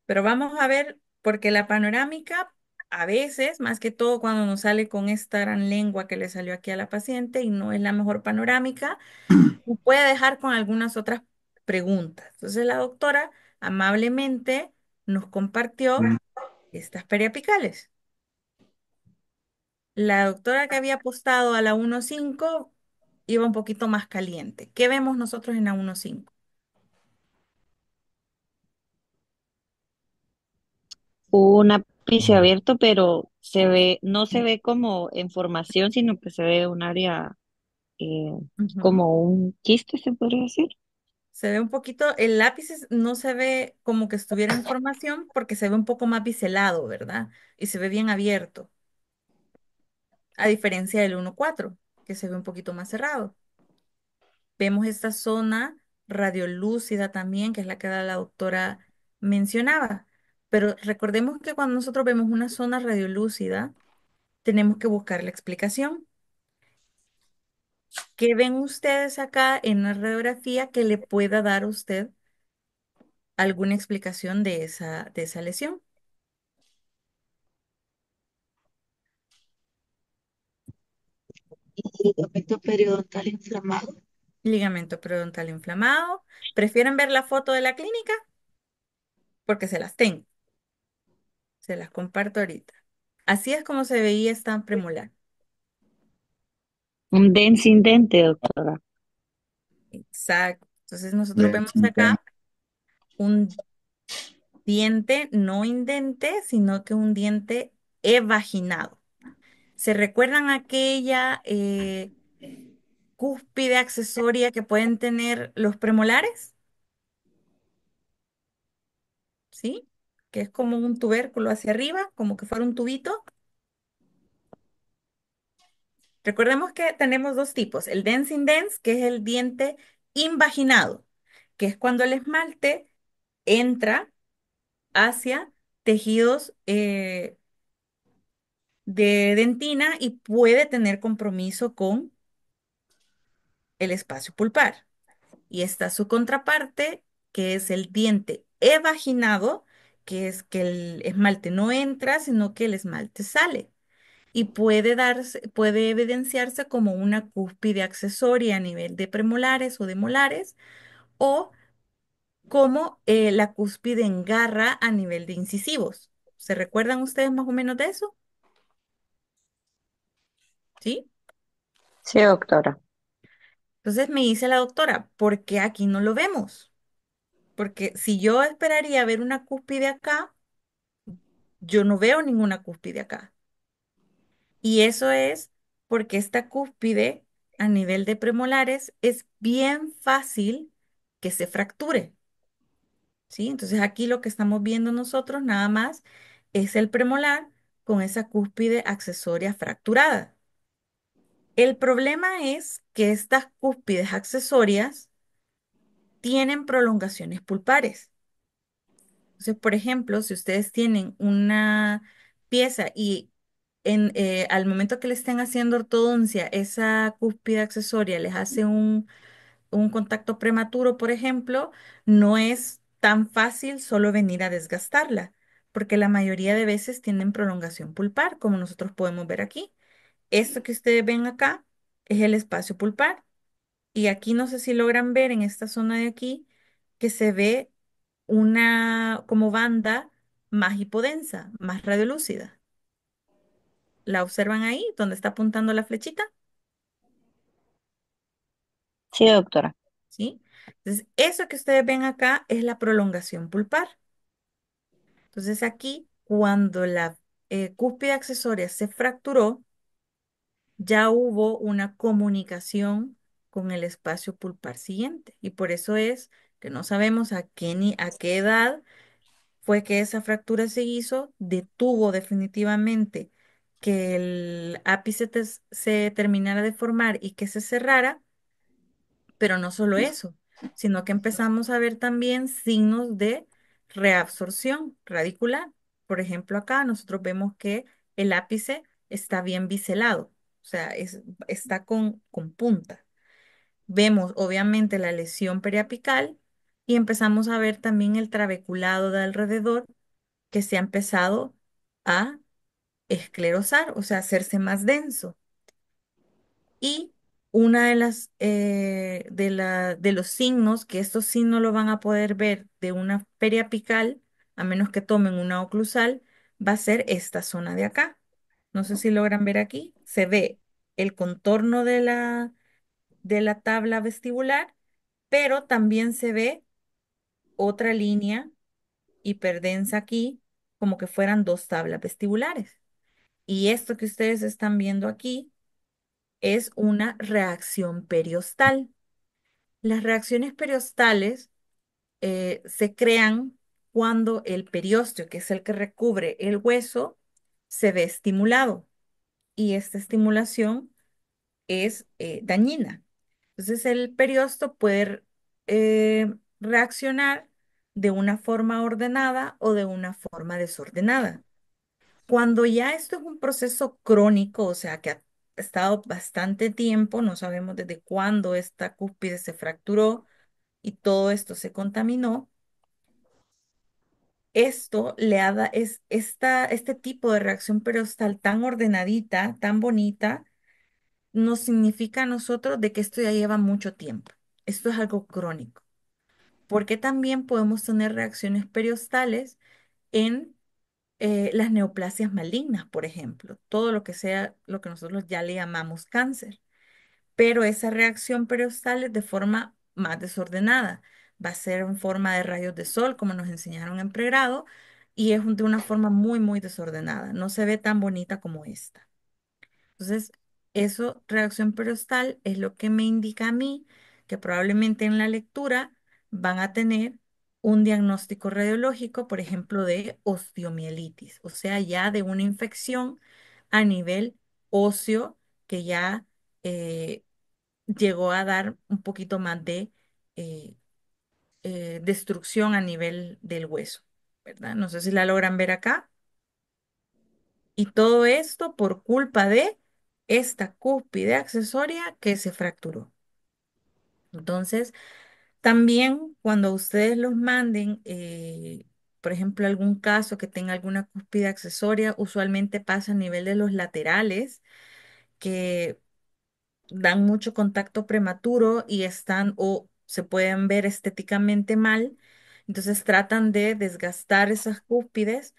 Pero vamos a ver, porque la panorámica, a veces, más que todo cuando nos sale con esta gran lengua que le salió aquí a la paciente y no es la mejor panorámica, nos puede dejar con algunas otras preguntas. Entonces la doctora amablemente nos compartió estas periapicales. La doctora que había apostado a la 1.5 iba un poquito más caliente. ¿Qué vemos nosotros en la 1.5? Un ápice abierto, pero se ve, no se ve como en formación, sino que se ve un área eh, Ujú. como un quiste, se podría decir. Se ve un poquito, el lápiz no se ve como que estuviera en formación porque se ve un poco más biselado, ¿verdad? Y se ve bien abierto, a diferencia del 1.4, que se ve un poquito más cerrado. Vemos esta zona radiolúcida también, que es la que la doctora mencionaba. Pero recordemos que cuando nosotros vemos una zona radiolúcida, tenemos que buscar la explicación. ¿Qué ven ustedes acá en la radiografía que le pueda dar a usted alguna explicación de esa lesión? Ligamento periodontal inflamado. Ligamento periodontal inflamado. ¿Prefieren ver la foto de la clínica? Porque se las tengo, se las comparto ahorita. Así es como se veía esta premolar. Un dente, doctora. Exacto. Entonces nosotros de vemos acá un diente no indente, sino que un diente evaginado. ¿Se recuerdan aquella cúspide accesoria que pueden tener los premolares? ¿Sí? Que es como un tubérculo hacia arriba, como que fuera un tubito. Recordemos que tenemos dos tipos, el dense indens, que es el diente invaginado, que es cuando el esmalte entra hacia tejidos de dentina y puede tener compromiso con el espacio pulpar. Y está su contraparte, que es el diente evaginado, que es que el esmalte no entra, sino que el esmalte sale. Y puede evidenciarse como una cúspide accesoria a nivel de premolares o de molares, o como la cúspide en garra a nivel de incisivos. ¿Se recuerdan ustedes más o menos de eso? ¿Sí? Sí, doctora. Entonces me dice la doctora, ¿por qué aquí no lo vemos? Porque si yo esperaría ver una cúspide acá, yo no veo ninguna cúspide acá. Y eso es porque esta cúspide a nivel de premolares es bien fácil que se fracture, ¿sí? Entonces aquí lo que estamos viendo nosotros nada más es el premolar con esa cúspide accesoria fracturada. El problema es que estas cúspides accesorias tienen prolongaciones pulpares. Entonces, por ejemplo, si ustedes tienen una pieza y al momento que le estén haciendo ortodoncia, esa cúspide accesoria les hace un contacto prematuro, por ejemplo, no es tan fácil solo venir a desgastarla, porque la mayoría de veces tienen prolongación pulpar, como nosotros podemos ver aquí. Esto que ustedes ven acá es el espacio pulpar. Y aquí no sé si logran ver en esta zona de aquí que se ve una como banda más hipodensa, más radiolúcida. ¿La observan ahí donde está apuntando la flechita? Sí, doctora. ¿Sí? Entonces, eso que ustedes ven acá es la prolongación pulpar. Entonces, aquí, cuando la cúspide accesoria se fracturó, ya hubo una comunicación con el espacio pulpar siguiente. Y por eso es que no sabemos a qué edad fue que esa fractura se hizo, detuvo definitivamente que el ápice se terminara de formar y que se cerrara, pero no solo eso, sino que empezamos a ver también signos de reabsorción radicular. Por ejemplo, acá nosotros vemos que el ápice está bien biselado, o sea, está con punta. Vemos obviamente la lesión periapical y empezamos a ver también el trabeculado de alrededor que se ha empezado a esclerosar, o sea, hacerse más denso. Y una de de los signos, que estos sí no lo van a poder ver de una periapical, a menos que tomen una oclusal, va a ser esta zona de acá. No sé si logran ver aquí. Se ve el contorno de de la tabla vestibular, pero también se ve otra línea hiperdensa aquí, como que fueran dos tablas vestibulares. Y esto que ustedes están viendo aquí es una reacción periostal. Las reacciones periostales se crean cuando el periósteo, que es el que recubre el hueso, se ve estimulado y esta estimulación es dañina. Entonces el periósteo puede reaccionar de una forma ordenada o de una forma desordenada. Cuando ya esto es un proceso crónico, o sea, que ha estado bastante tiempo, no sabemos desde cuándo esta cúspide se fracturó y todo esto se contaminó, esto le ha este tipo de reacción perostal tan ordenadita, tan bonita, nos significa a nosotros de que esto ya lleva mucho tiempo. Esto es algo crónico, porque también podemos tener reacciones periostales en las neoplasias malignas, por ejemplo, todo lo que sea lo que nosotros ya le llamamos cáncer. Pero esa reacción periostal es de forma más desordenada. Va a ser en forma de rayos de sol, como nos enseñaron en pregrado, y es de una forma muy desordenada. No se ve tan bonita como esta. Entonces, eso, reacción perostal, es lo que me indica a mí que probablemente en la lectura van a tener un diagnóstico radiológico, por ejemplo, de osteomielitis, o sea, ya de una infección a nivel óseo que ya eh, llegó a dar un poquito más de eh, destrucción a nivel del hueso, ¿verdad? No sé si la logran ver acá. Y todo esto por culpa de esta cúspide accesoria que se fracturó. Entonces, también cuando ustedes los manden, por ejemplo, algún caso que tenga alguna cúspide accesoria, usualmente pasa a nivel de los laterales, que dan mucho contacto prematuro y están o se pueden ver estéticamente mal. Entonces tratan de desgastar esas cúspides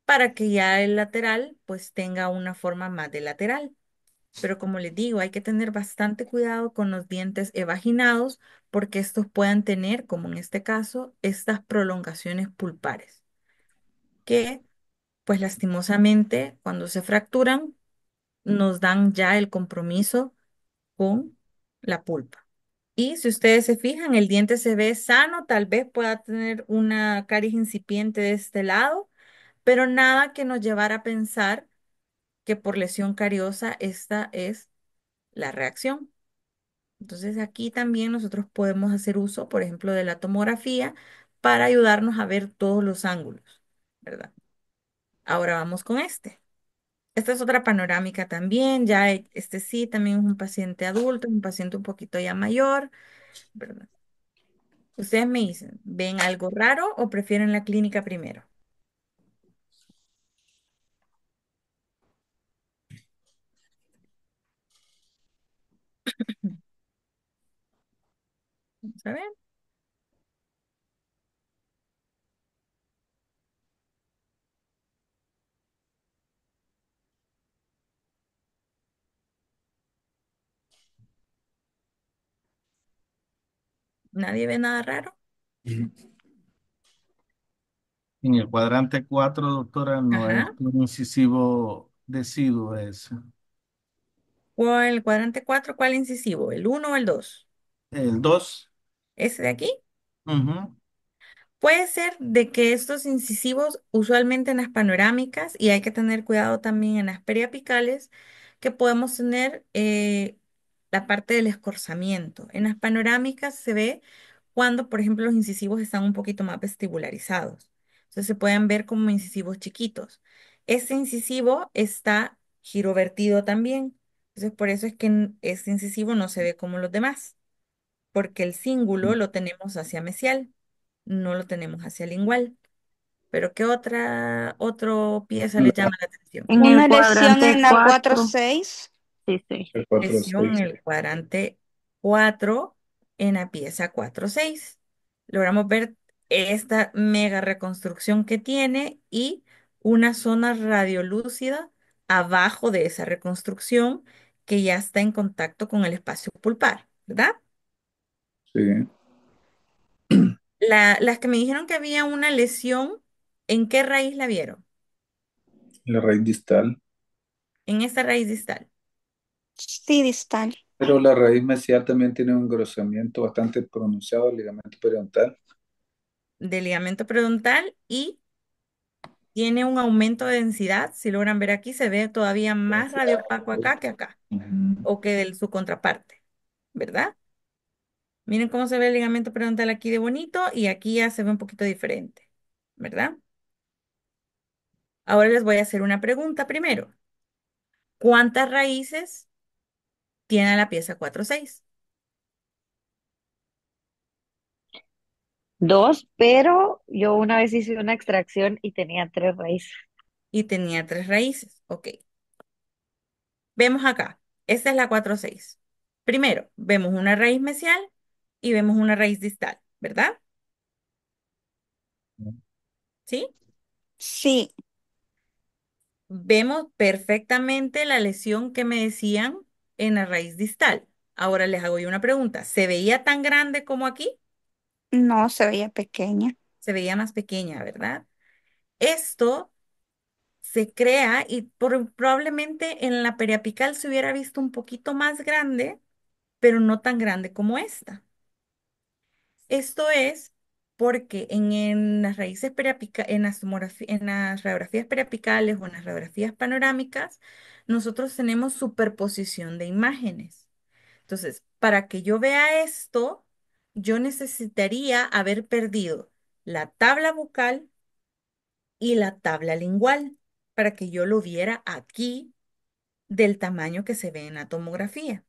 para que ya el lateral pues tenga una forma más de lateral. Pero como les digo, hay que tener bastante cuidado con los dientes evaginados porque estos puedan tener, como en este caso, estas prolongaciones pulpares, que pues lastimosamente cuando se fracturan nos dan ya el compromiso con la pulpa. Y si ustedes se fijan, el diente se ve sano, tal vez pueda tener una caries incipiente de este lado, pero nada que nos llevara a pensar que por lesión cariosa esta es la reacción. Entonces aquí también nosotros podemos hacer uso, por ejemplo, de la tomografía para ayudarnos a ver todos los ángulos, ¿verdad? Ahora vamos con este. Esta es otra panorámica también, ya este sí también es un paciente adulto, un paciente un poquito ya mayor, ¿verdad? Ustedes me dicen, ¿ven algo raro o prefieren la clínica primero? Vamos a ver. ¿Nadie ve nada raro? En el cuadrante 4, doctora, no es Ajá. un incisivo deciduo ese. ¿O el cuadrante 4 cuál incisivo? ¿El uno o el 2? El 2. ¿Ese de aquí? Ujú. Puede ser de que estos incisivos, usualmente en las panorámicas, y hay que tener cuidado también en las periapicales, que podemos tener la parte del escorzamiento. En las panorámicas se ve cuando, por ejemplo, los incisivos están un poquito más vestibularizados. Entonces se pueden ver como incisivos chiquitos. Este incisivo está girovertido también. Entonces por eso es que este incisivo no se ve como los demás, porque el cíngulo lo tenemos hacia mesial. no lo tenemos hacia lingual. Pero ¿qué otro pieza les La- llama la atención? En el Una lesión cuadrante en la cuatro 4, seis. sí, sí. el 4, Lesión 6. en el cuadrante 4 en la pieza 4-6. Logramos ver esta mega reconstrucción que tiene y una zona radiolúcida abajo de esa reconstrucción que ya está en contacto con el espacio pulpar, ¿verdad? Sí, Las que me dijeron que había una lesión, ¿en qué raíz la vieron? la raíz distal. En esta raíz distal, Sí, distal. Pero la raíz mesial también tiene un engrosamiento bastante pronunciado del ligamento periodontal. del ligamento periodontal y tiene un aumento de densidad. Si logran ver aquí, se ve todavía más radiopaco acá que acá, Ujú. o que de su contraparte, ¿verdad? Miren cómo se ve el ligamento periodontal aquí de bonito y aquí ya se ve un poquito diferente, ¿verdad? Ahora les voy a hacer una pregunta primero. ¿Cuántas raíces tiene la pieza 4-6? 2, pero yo una vez hice una extracción y tenía 3 raíces. Y tenía 3 raíces. Ok. Vemos acá. Esta es la 4-6. Primero, vemos una raíz mesial y vemos una raíz distal, ¿verdad? ¿Sí? Sí, Vemos perfectamente la lesión que me decían en la raíz distal. Ahora les hago yo una pregunta. ¿Se veía tan grande como aquí? no se veía pequeña. Se veía más pequeña, ¿verdad? Esto se crea y probablemente en la periapical se hubiera visto un poquito más grande, pero no tan grande como esta. Esto es porque en las raíces en las en las radiografías periapicales o en las radiografías panorámicas, nosotros tenemos superposición de imágenes. Entonces, para que yo vea esto, yo necesitaría haber perdido la tabla bucal y la tabla lingual para que yo lo viera aquí del tamaño que se ve en la tomografía.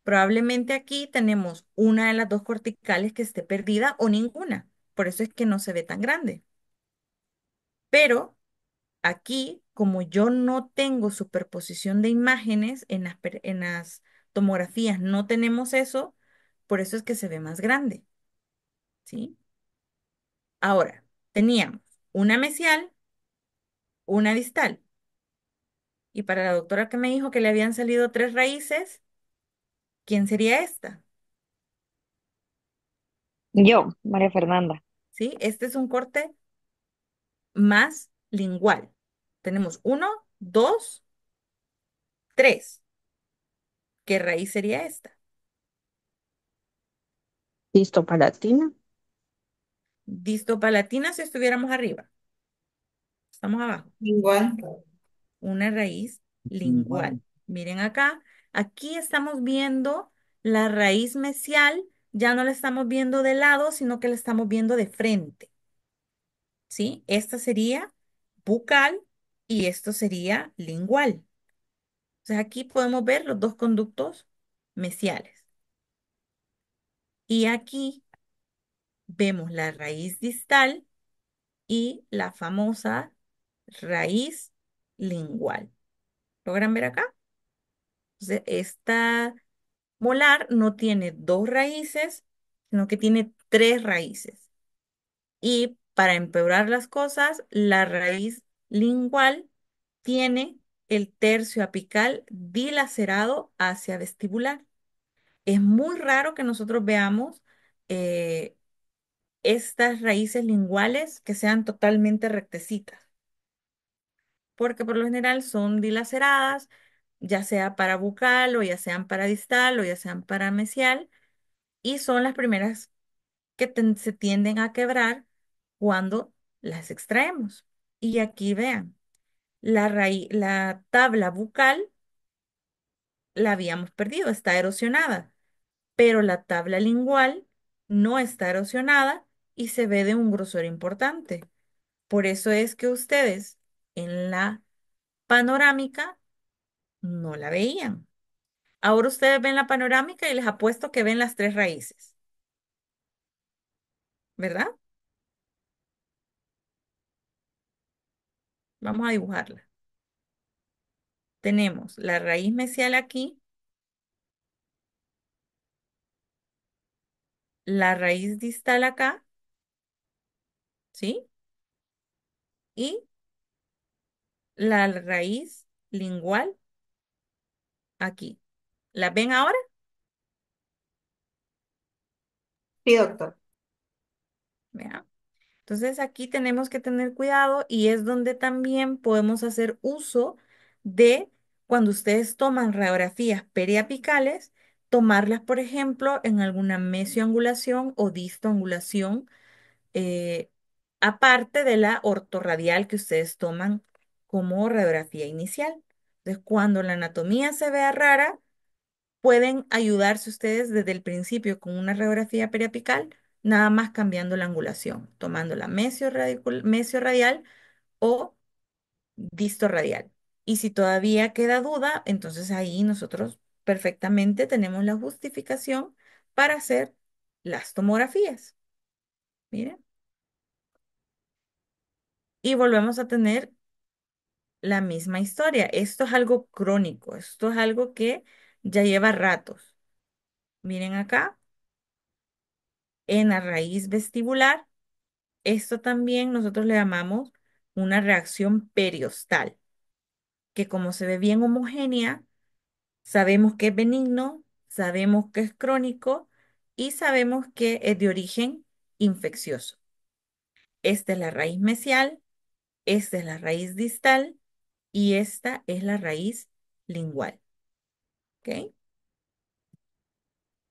Probablemente aquí tenemos una de las dos corticales que esté perdida o ninguna. Por eso es que no se ve tan grande. Pero aquí, como yo no tengo superposición de imágenes en las tomografías, no tenemos eso, por eso es que se ve más grande, ¿sí? Ahora, teníamos una mesial, una distal. Y para la doctora que me dijo que le habían salido 3 raíces, ¿quién sería esta? Yo, María Fernanda. ¿Sí? Este es un corte más lingual. Tenemos 1, 2, 3. ¿Qué raíz sería esta? Histopalatina. Distopalatina si estuviéramos arriba. Estamos abajo. Igual. Una raíz lingual. Igual. Miren acá. Aquí estamos viendo la raíz mesial. Ya no la estamos viendo de lado, sino que la estamos viendo de frente. ¿Sí? Esta sería bucal y esto sería lingual. Entonces aquí podemos ver los dos conductos mesiales. Y aquí vemos la raíz distal y la famosa raíz lingual. ¿Logran ver acá? Entonces, esta molar no tiene 2 raíces, sino que tiene 3 raíces. Y para empeorar las cosas, la raíz lingual tiene el tercio apical dilacerado hacia vestibular. Es muy raro que nosotros veamos eh, estas raíces linguales que sean totalmente rectecitas, porque por lo general son dilaceradas, ya sea para bucal o ya sean para distal o ya sean para mesial, y son las primeras que se tienden a quebrar cuando las extraemos. Y aquí vean, la tabla bucal la habíamos perdido, está erosionada, pero la tabla lingual no está erosionada y se ve de un grosor importante. Por eso es que ustedes en la panorámica no la veían. Ahora ustedes ven la panorámica y les apuesto que ven las 3 raíces, ¿verdad? Vamos a dibujarla. Tenemos la raíz mesial aquí, la raíz distal acá, ¿sí? Y la raíz lingual aquí. ¿La ven ahora? Sí, doctor. Vean. Entonces aquí tenemos que tener cuidado y es donde también podemos hacer uso de cuando ustedes toman radiografías periapicales, tomarlas, por ejemplo, en alguna mesioangulación o distoangulación, eh, aparte de la ortorradial que ustedes toman como radiografía inicial. Entonces, cuando la anatomía se vea rara, pueden ayudarse ustedes desde el principio con una radiografía periapical, nada más cambiando la angulación, tomando la mesio-radial o distorradial. Y si todavía queda duda, entonces ahí nosotros perfectamente tenemos la justificación para hacer las tomografías. Miren. Y volvemos a tener la misma historia. Esto es algo crónico, esto es algo que ya lleva ratos. Miren acá, en la raíz vestibular. Esto también nosotros le llamamos una reacción periostal, que como se ve bien homogénea, sabemos que es benigno, sabemos que es crónico y sabemos que es de origen infeccioso. Esta es la raíz mesial, esta es la raíz distal y esta es la raíz lingual. ¿Ok?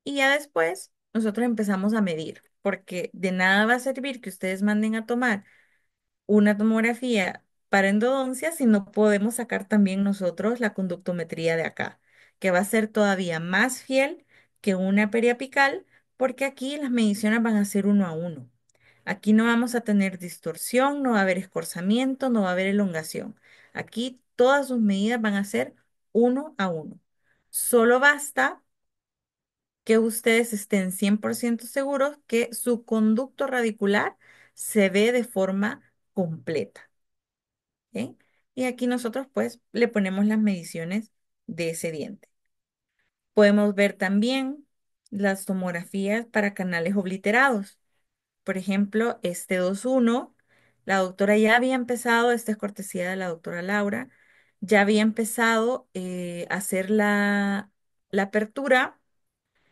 Y ya después nosotros empezamos a medir, porque de nada va a servir que ustedes manden a tomar una tomografía para endodoncia si no podemos sacar también nosotros la conductometría de acá, que va a ser todavía más fiel que una periapical, porque aquí las mediciones van a ser uno a uno. Aquí no vamos a tener distorsión, no va a haber escorzamiento, no va a haber elongación. Aquí todas sus medidas van a ser uno a uno. Solo basta que ustedes estén 100% seguros que su conducto radicular se ve de forma completa. ¿Ok? Y aquí nosotros pues le ponemos las mediciones de ese diente. Podemos ver también las tomografías para canales obliterados. Por ejemplo, este 2.1, la doctora ya había empezado, esta es cortesía de la doctora Laura, ya había empezado a hacer la apertura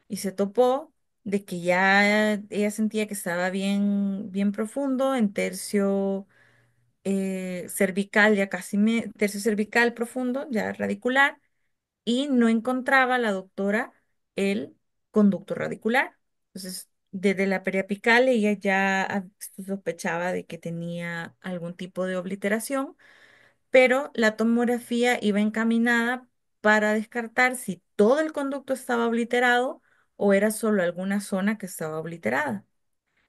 y se topó de que ya ella sentía que estaba bien, bien profundo en tercio cervical, ya casi tercio cervical profundo, ya radicular, y no encontraba la doctora el conducto radicular. Entonces, desde la periapical ella ya sospechaba de que tenía algún tipo de obliteración, pero la tomografía iba encaminada para descartar si todo el conducto estaba obliterado o era solo alguna zona que estaba obliterada.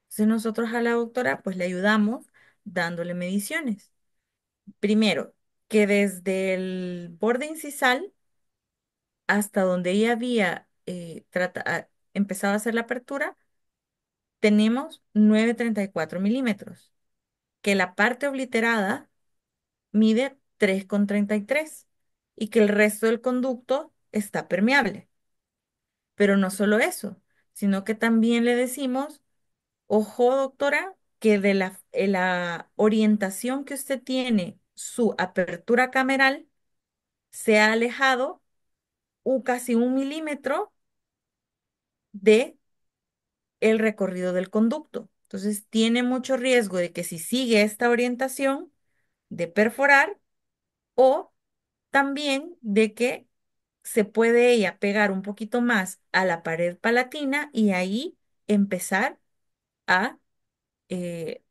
Entonces nosotros a la doctora pues le ayudamos dándole mediciones. Primero, que desde el borde incisal hasta donde ella había empezado a hacer la apertura, tenemos 9,34 milímetros, que la parte obliterada mide 3,33 y que el resto del conducto está permeable. Pero no solo eso, sino que también le decimos, ojo doctora, que de la orientación que usted tiene, su apertura cameral, se ha alejado casi 1 milímetro de el recorrido del conducto. Entonces tiene mucho riesgo de que si sigue esta orientación de perforar o también de que se puede ella pegar un poquito más a la pared palatina y ahí empezar a eh,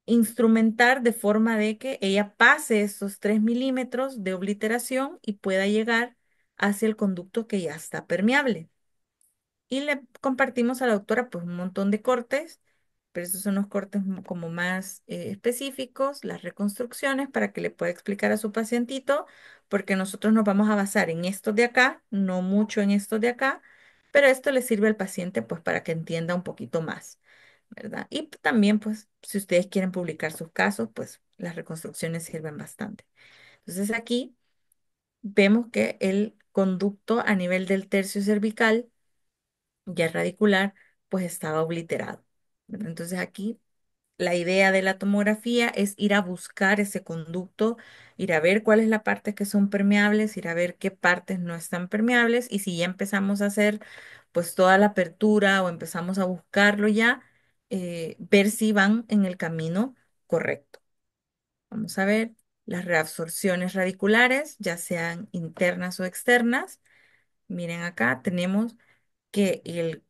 instrumentar de forma de que ella pase estos 3 milímetros de obliteración y pueda llegar hacia el conducto que ya está permeable. Y le compartimos a la doctora pues un montón de cortes, pero esos son los cortes como más específicos, las reconstrucciones para que le pueda explicar a su pacientito, porque nosotros nos vamos a basar en estos de acá, no mucho en estos de acá, pero esto le sirve al paciente pues para que entienda un poquito más, ¿verdad? Y también pues si ustedes quieren publicar sus casos, pues las reconstrucciones sirven bastante. Entonces aquí vemos que el conducto a nivel del tercio cervical, ya radicular, pues estaba obliterado, ¿verdad? Entonces aquí la idea de la tomografía es ir a buscar ese conducto, ir a ver cuál es la parte que son permeables, ir a ver qué partes no están permeables y si ya empezamos a hacer pues toda la apertura o empezamos a buscarlo ya, ver si van en el camino correcto. Vamos a ver las reabsorciones radiculares, ya sean internas o externas. Miren acá, tenemos que el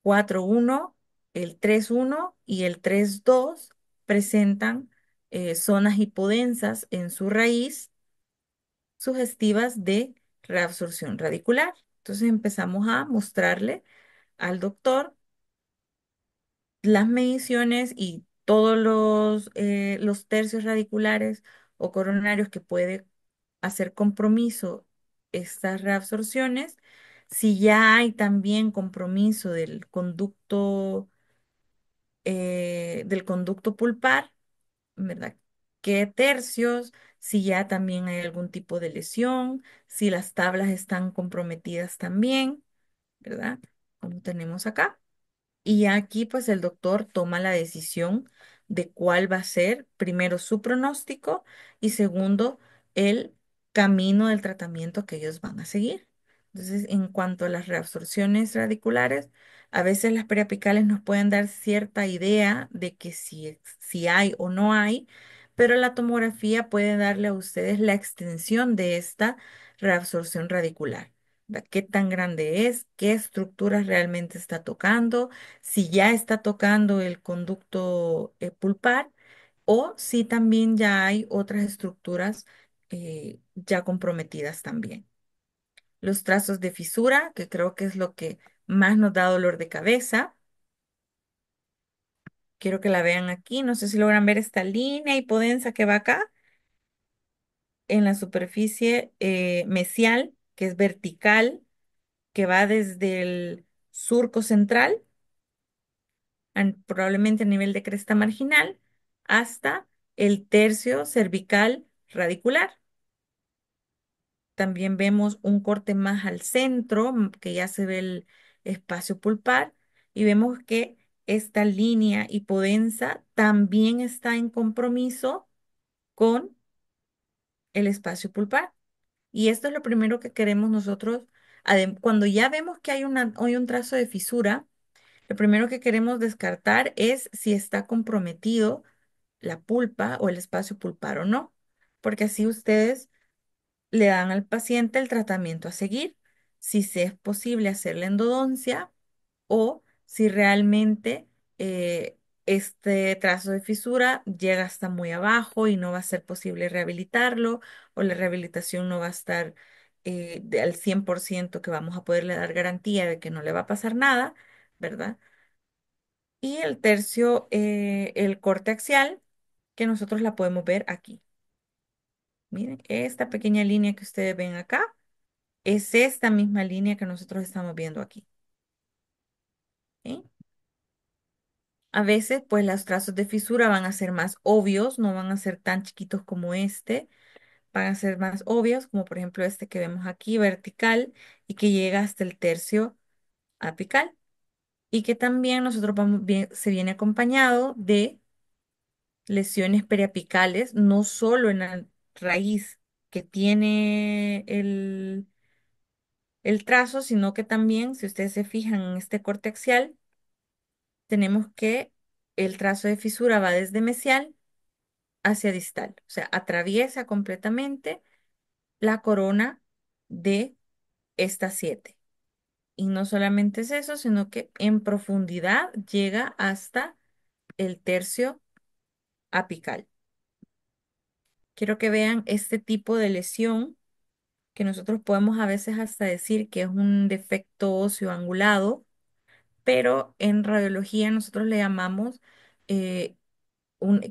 4.1, el 3.1 y el 3.2 presentan zonas hipodensas en su raíz sugestivas de reabsorción radicular. Entonces empezamos a mostrarle al doctor las mediciones y todos los tercios radiculares o coronarios que puede hacer compromiso estas reabsorciones. Si ya hay también compromiso del conducto pulpar, ¿verdad? ¿Qué tercios? Si ya también hay algún tipo de lesión, si las tablas están comprometidas también, ¿verdad? Como tenemos acá. Y aquí pues el doctor toma la decisión de cuál va a ser primero su pronóstico y segundo el camino del tratamiento que ellos van a seguir. Entonces, en cuanto a las reabsorciones radiculares, a veces las periapicales nos pueden dar cierta idea de que si hay o no hay, pero la tomografía puede darle a ustedes la extensión de esta reabsorción radicular. ¿Verdad? ¿Qué tan grande es? ¿Qué estructuras realmente está tocando? Si ya está tocando el conducto pulpar o si también ya hay otras estructuras ya comprometidas también. Los trazos de fisura, que creo que es lo que más nos da dolor de cabeza. Quiero que la vean aquí. No sé si logran ver esta línea hipodensa que va acá en la superficie mesial, que es vertical, que va desde el surco central probablemente a nivel de cresta marginal, hasta el tercio cervical radicular. También vemos un corte más al centro, que ya se ve el espacio pulpar, y vemos que esta línea hipodensa también está en compromiso con el espacio pulpar. Y esto es lo primero que queremos nosotros, cuando ya vemos que hay un trazo de fisura. Lo primero que queremos descartar es si está comprometido la pulpa o el espacio pulpar o no, porque así ustedes le dan al paciente el tratamiento a seguir, si se es posible hacer la endodoncia o si realmente este trazo de fisura llega hasta muy abajo y no va a ser posible rehabilitarlo o la rehabilitación no va a estar al 100% que vamos a poderle dar garantía de que no le va a pasar nada, ¿verdad? Y el tercio, el corte axial, que nosotros la podemos ver aquí. Miren, esta pequeña línea que ustedes ven acá es esta misma línea que nosotros estamos viendo aquí. ¿Sí? A veces, pues, los trazos de fisura van a ser más obvios, no van a ser tan chiquitos como este, van a ser más obvios, como por ejemplo este que vemos aquí, vertical, y que llega hasta el tercio apical, y que también nosotros se viene acompañado de lesiones periapicales, no solo en la raíz que tiene el trazo, sino que también, si ustedes se fijan en este corte axial, tenemos que el trazo de fisura va desde mesial hacia distal, o sea, atraviesa completamente la corona de estas siete. Y no solamente es eso, sino que en profundidad llega hasta el tercio apical. Quiero que vean este tipo de lesión que nosotros podemos a veces hasta decir que es un defecto óseo angulado, pero en radiología nosotros le llamamos eh,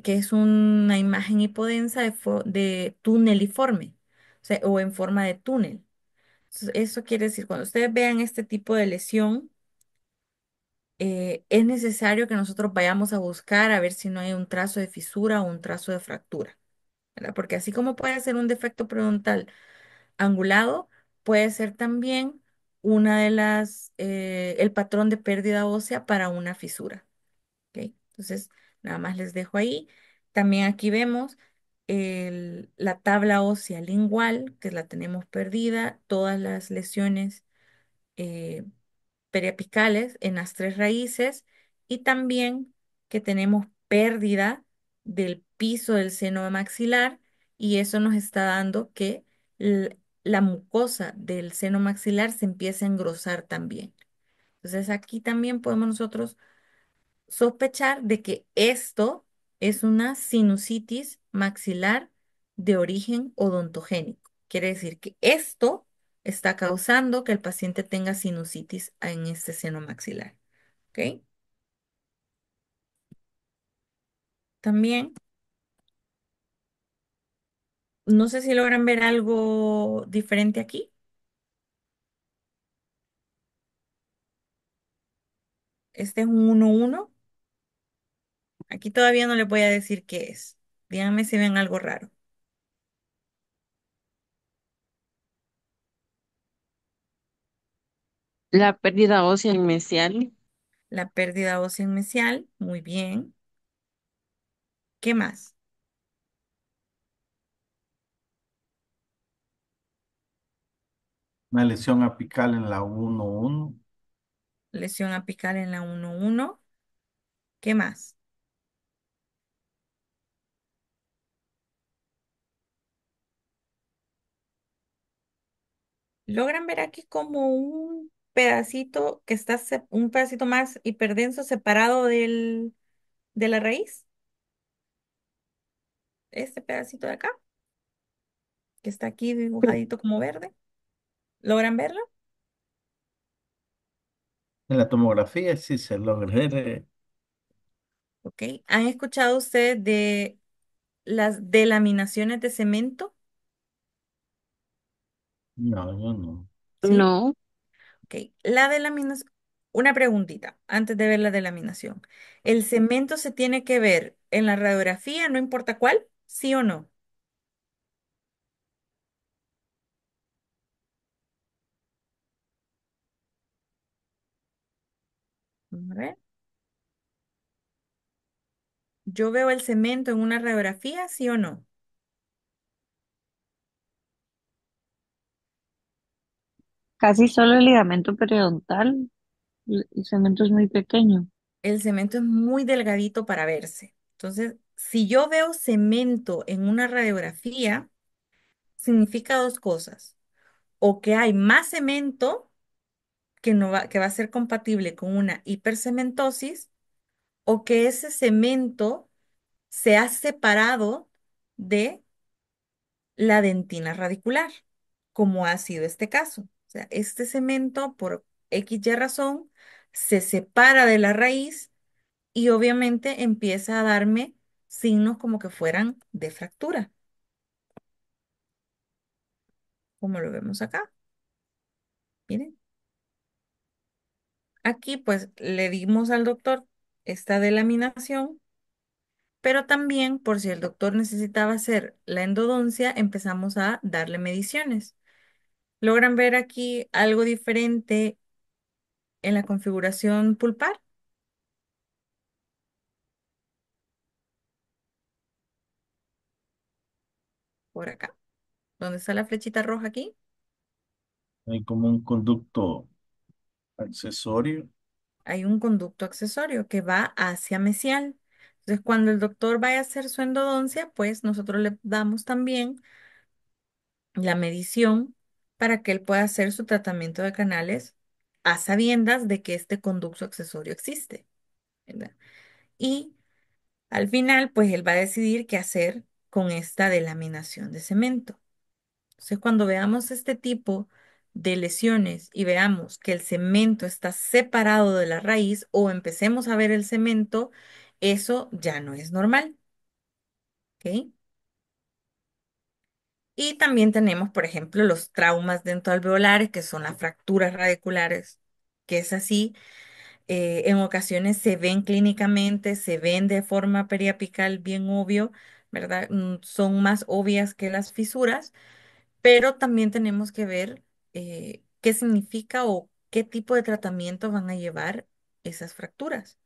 que es una imagen hipodensa de tuneliforme, o sea, o en forma de túnel. Eso quiere decir, cuando ustedes vean este tipo de lesión, es necesario que nosotros vayamos a buscar a ver si no hay un trazo de fisura o un trazo de fractura, ¿verdad? Porque así como puede ser un defecto periodontal angulado, puede ser también el patrón de pérdida ósea para una fisura. ¿Ok? Entonces, nada más les dejo ahí. También aquí vemos la tabla ósea lingual, que la tenemos perdida, todas las lesiones eh, periapicales en las tres raíces y también que tenemos pérdida del piso del seno maxilar y eso nos está dando que la mucosa del seno maxilar se empieza a engrosar también. Entonces aquí también podemos nosotros sospechar de que esto es una sinusitis maxilar de origen odontogénico. Quiere decir que esto está causando que el paciente tenga sinusitis en este seno maxilar. ¿Ok? También, no sé si logran ver algo diferente aquí. Este es un 1-1. Aquí todavía no les voy a decir qué es. Díganme si ven algo raro. La pérdida ósea mesial, La pérdida ósea mesial, muy bien. ¿Qué más? Una lesión apical en la 1-1. Lesión apical en la 1-1. ¿Qué más? ¿Logran ver aquí como un pedacito que está, un pedacito más hiperdenso separado de la raíz? Este pedacito de acá, que está aquí dibujadito como verde. ¿Logran verlo? En la tomografía sí se logra ver. ¿Ok? ¿Han escuchado ustedes de las delaminaciones de cemento? No, yo no. ¿Sí? no, Ok. La delaminación, una preguntita antes de ver la delaminación. ¿El cemento se tiene que ver en la radiografía, no importa cuál? ¿Sí o no? A ver. Yo veo el cemento en una radiografía, ¿sí o no? Casi solo el ligamento periodontal, el cemento es muy pequeño. El cemento es muy delgadito para verse. Entonces, si yo veo cemento en una radiografía, significa dos cosas. O que hay más cemento que va a ser compatible con una hipercementosis, o que ese cemento se ha separado de la dentina radicular, como ha sido este caso. O sea, este cemento, por X y razón, se separa de la raíz y obviamente empieza a darme signos como que fueran de fractura, como lo vemos acá. Miren, aquí pues le dimos al doctor esta delaminación, pero también por si el doctor necesitaba hacer la endodoncia, empezamos a darle mediciones. ¿Logran ver aquí algo diferente en la configuración pulpar? Por acá, donde está la flechita roja aquí, Hay como un conducto accesorio. hay un conducto accesorio que va hacia mesial. Entonces, cuando el doctor vaya a hacer su endodoncia, pues nosotros le damos también la medición para que él pueda hacer su tratamiento de canales a sabiendas de que este conducto accesorio existe, ¿verdad? Y al final, pues él va a decidir qué hacer con esta delaminación de cemento. Entonces, cuando veamos este tipo de lesiones y veamos que el cemento está separado de la raíz o empecemos a ver el cemento, eso ya no es normal, ¿ok? Y también tenemos, por ejemplo, los traumas dentoalveolares, que son las fracturas radiculares, que es así. En ocasiones se ven clínicamente, se ven de forma periapical bien obvio, ¿verdad? Son más obvias que las fisuras, pero también tenemos que ver qué significa o qué tipo de tratamiento van a llevar esas fracturas.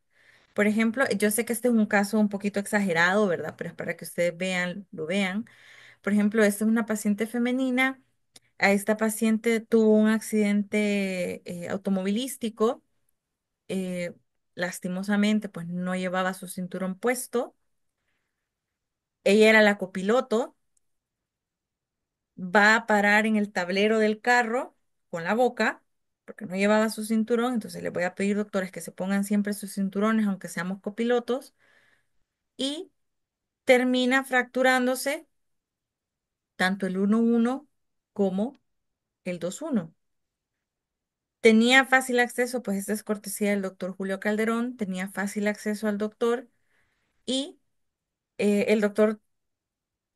Por ejemplo, yo sé que este es un caso un poquito exagerado, ¿verdad? Pero es para que ustedes vean, lo vean. Por ejemplo, esta es una paciente femenina. A esta paciente tuvo un accidente automovilístico. eh, Lastimosamente, pues no llevaba su cinturón puesto. Ella era la copiloto. Va a parar en el tablero del carro con la boca, porque no llevaba su cinturón. Entonces les voy a pedir, doctores, que se pongan siempre sus cinturones, aunque seamos copilotos. Y termina fracturándose tanto el 1-1 como el 2-1. Tenía fácil acceso, pues esta es cortesía del doctor Julio Calderón, tenía fácil acceso al doctor y el doctor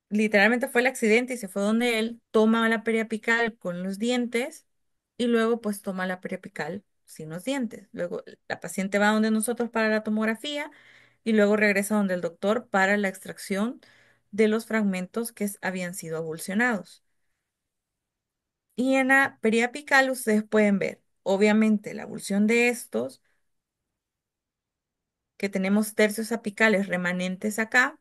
literalmente fue el accidente y se fue donde él, toma la periapical con los dientes y luego pues toma la periapical sin los dientes. Luego la paciente va donde nosotros para la tomografía y luego regresa donde el doctor para la extracción de los fragmentos que habían sido avulsionados. Y en la periapical ustedes pueden ver, obviamente, la avulsión de estos, que tenemos tercios apicales remanentes acá,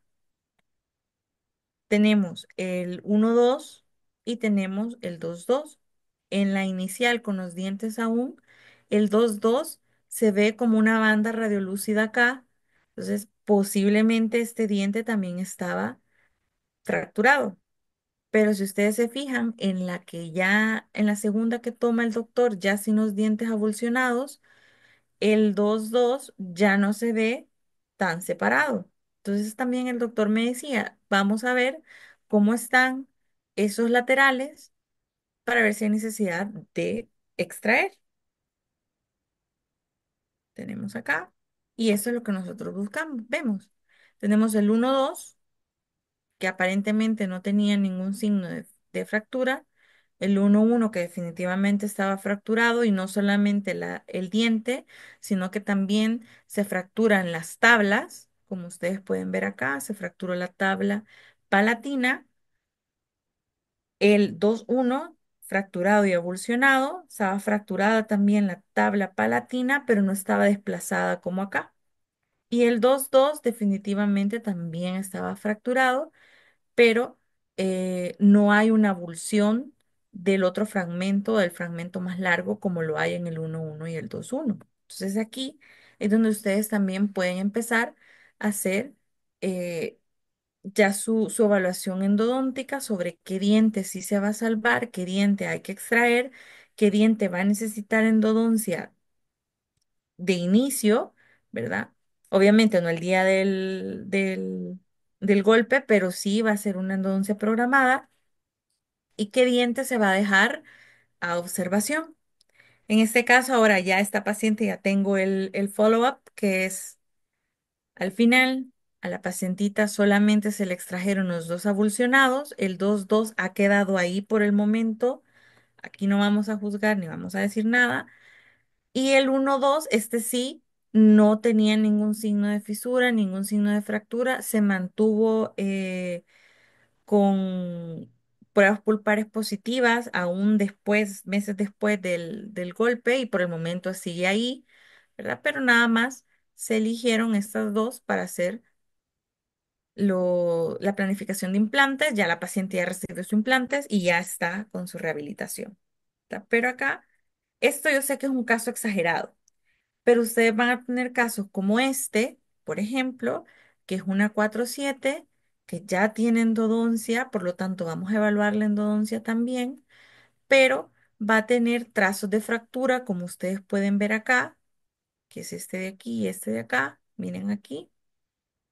tenemos el 1-2 y tenemos el 2-2. En la inicial con los dientes aún, el 2-2 se ve como una banda radiolúcida acá. Entonces, posiblemente este diente también estaba fracturado. Pero si ustedes se fijan, en la que ya, en la segunda que toma el doctor, ya sin los dientes avulsionados, el 2-2 ya no se ve tan separado. Entonces también el doctor me decía, vamos a ver cómo están esos laterales para ver si hay necesidad de extraer. Tenemos acá y eso es lo que nosotros buscamos, vemos. Tenemos el 1-2 que aparentemente no tenía ningún signo de fractura, el 1-1 que definitivamente estaba fracturado y no solamente el diente, sino que también se fracturan las tablas, como ustedes pueden ver acá, se fracturó la tabla palatina, el 2-1 fracturado y avulsionado, estaba fracturada también la tabla palatina, pero no estaba desplazada como acá. Y el 2-2 definitivamente también estaba fracturado, pero no hay una avulsión del otro fragmento, del fragmento más largo, como lo hay en el 1-1 y el 2-1. Entonces aquí es donde ustedes también pueden empezar a hacer eh, ya su evaluación endodóntica sobre qué diente sí se va a salvar, qué diente hay que extraer, qué diente va a necesitar endodoncia de inicio, ¿verdad? Obviamente no el día del golpe, pero sí va a ser una endodoncia programada y qué diente se va a dejar a observación. En este caso, ahora ya esta paciente, ya tengo el follow-up, que es al final, a la pacientita solamente se le extrajeron los dos avulsionados, el 2-2 ha quedado ahí por el momento, aquí no vamos a juzgar ni vamos a decir nada. Y el 1-2 este sí, no tenía ningún signo de fisura, ningún signo de fractura, se mantuvo con pruebas pulpares positivas, aún después, meses después del golpe, y por el momento sigue ahí, ¿verdad? Pero nada más se eligieron estas dos para hacer la planificación de implantes, ya la paciente ya recibió sus implantes y ya está con su rehabilitación. ¿Está? Pero acá, esto yo sé que es un caso exagerado, pero ustedes van a tener casos como este, por ejemplo, que es una 4-7 que ya tiene endodoncia, por lo tanto vamos a evaluar la endodoncia también, pero va a tener trazos de fractura, como ustedes pueden ver acá, que es este de aquí y este de acá. Miren aquí,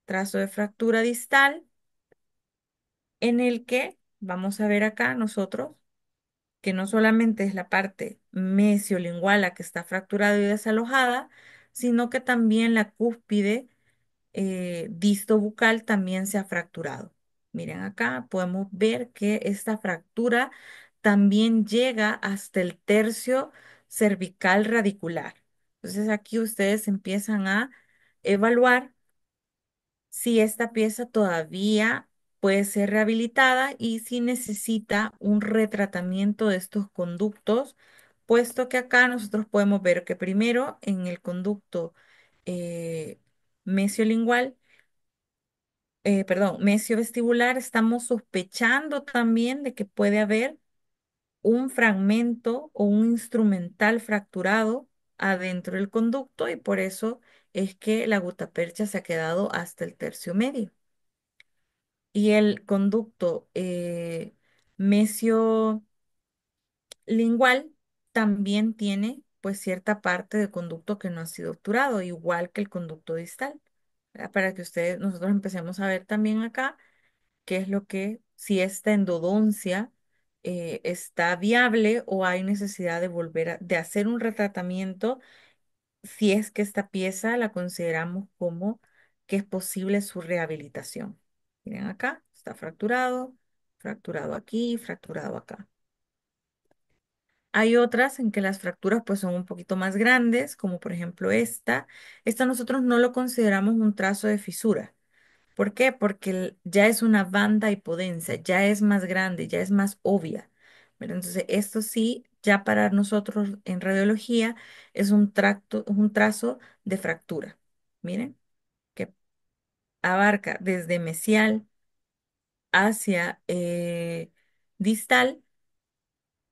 trazo de fractura distal, en el que vamos a ver acá nosotros que no solamente es la parte mesiolingual la que está fracturada y desalojada, sino que también la cúspide distobucal también se ha fracturado. Miren acá, podemos ver que esta fractura también llega hasta el tercio cervical radicular. Entonces aquí ustedes empiezan a evaluar si esta pieza todavía puede ser rehabilitada y si necesita un retratamiento de estos conductos, puesto que acá nosotros podemos ver que primero en el conducto eh, mesiolingual, perdón, mesiovestibular, estamos sospechando también de que puede haber un fragmento o un instrumental fracturado adentro del conducto y por eso es que la gutapercha se ha quedado hasta el tercio medio. Y el conducto mesiolingual también tiene pues cierta parte del conducto que no ha sido obturado, igual que el conducto distal, ¿verdad? Para que ustedes, nosotros empecemos a ver también acá qué es lo que, si esta endodoncia está viable o hay necesidad de de hacer un retratamiento si es que esta pieza la consideramos como que es posible su rehabilitación. Miren acá, está fracturado, fracturado aquí, fracturado acá. Hay otras en que las fracturas pues son un poquito más grandes, como por ejemplo esta. Esta nosotros no lo consideramos un trazo de fisura. ¿Por qué? Porque ya es una banda hipodensa, ya es más grande, ya es más obvia. ¿Verdad? Entonces, esto sí, ya para nosotros en radiología es un trazo de fractura. Miren, que abarca desde mesial hacia distal,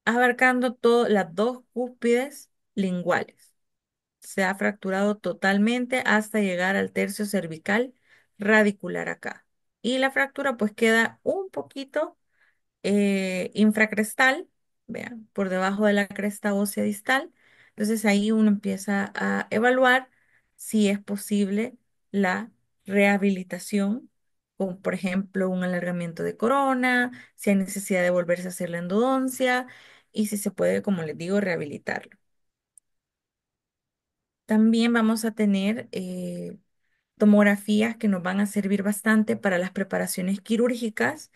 abarcando las dos cúspides linguales. Se ha fracturado totalmente hasta llegar al tercio cervical radicular acá. Y la fractura pues queda un poquito infracrestal, vean, por debajo de la cresta ósea distal. Entonces ahí uno empieza a evaluar si es posible la rehabilitación, con por ejemplo un alargamiento de corona, si hay necesidad de volverse a hacer la endodoncia y si se puede, como les digo, rehabilitarlo. También vamos a tener tomografías que nos van a servir bastante para las preparaciones quirúrgicas.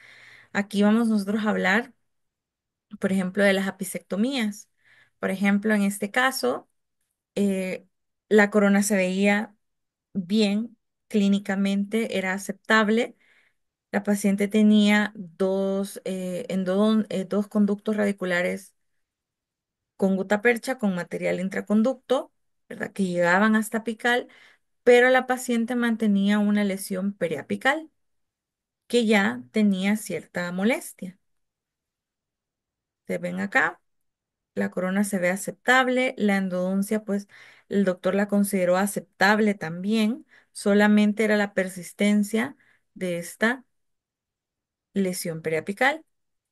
Aquí vamos nosotros a hablar, por ejemplo, de las apicectomías. Por ejemplo, en este caso, eh, la corona se veía bien, clínicamente era aceptable. La paciente tenía dos conductos radiculares con gutapercha, con material intraconducto, ¿verdad? Que llegaban hasta apical, pero la paciente mantenía una lesión periapical que ya tenía cierta molestia. Se ven acá, la corona se ve aceptable, la endodoncia, pues el doctor la consideró aceptable también, solamente era la persistencia de esta lesión periapical.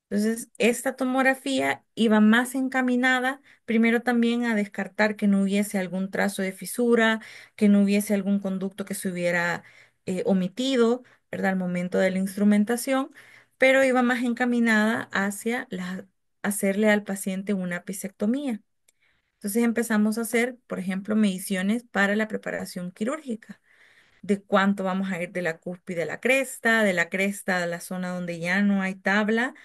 Entonces, esta tomografía iba más encaminada, primero también a descartar que no hubiese algún trazo de fisura, que no hubiese algún conducto que se hubiera omitido, ¿verdad? Al momento de la instrumentación, pero iba más encaminada hacia hacerle al paciente una apicectomía. Entonces empezamos a hacer, por ejemplo, mediciones para la preparación quirúrgica, de cuánto vamos a ir de la cúspide a la cresta, de la cresta a la zona donde ya no hay tabla,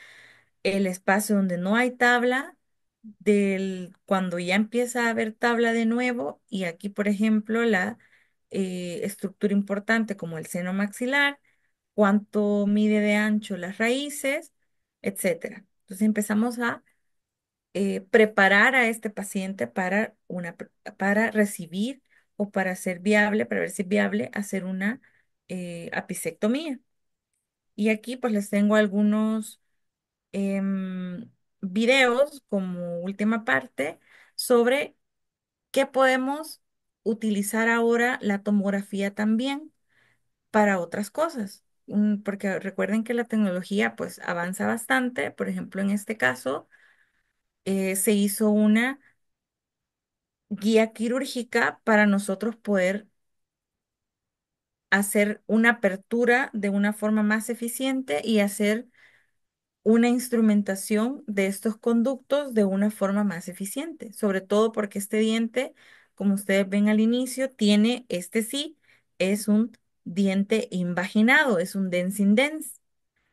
el espacio donde no hay tabla, del cuando ya empieza a haber tabla de nuevo, y aquí, por ejemplo, la estructura importante como el seno maxilar, cuánto mide de ancho las raíces, etcétera. Entonces empezamos a preparar a este paciente para para recibir o para ser viable, para ver si es viable hacer una apicectomía. Y aquí pues les tengo algunos videos como última parte sobre qué podemos utilizar ahora la tomografía también para otras cosas. Porque recuerden que la tecnología pues avanza bastante. Por ejemplo, en este caso se hizo una guía quirúrgica para nosotros poder hacer una apertura de una forma más eficiente y hacer una instrumentación de estos conductos de una forma más eficiente, sobre todo porque este diente, como ustedes ven al inicio, tiene, este sí, es un diente invaginado, es un dens in dens.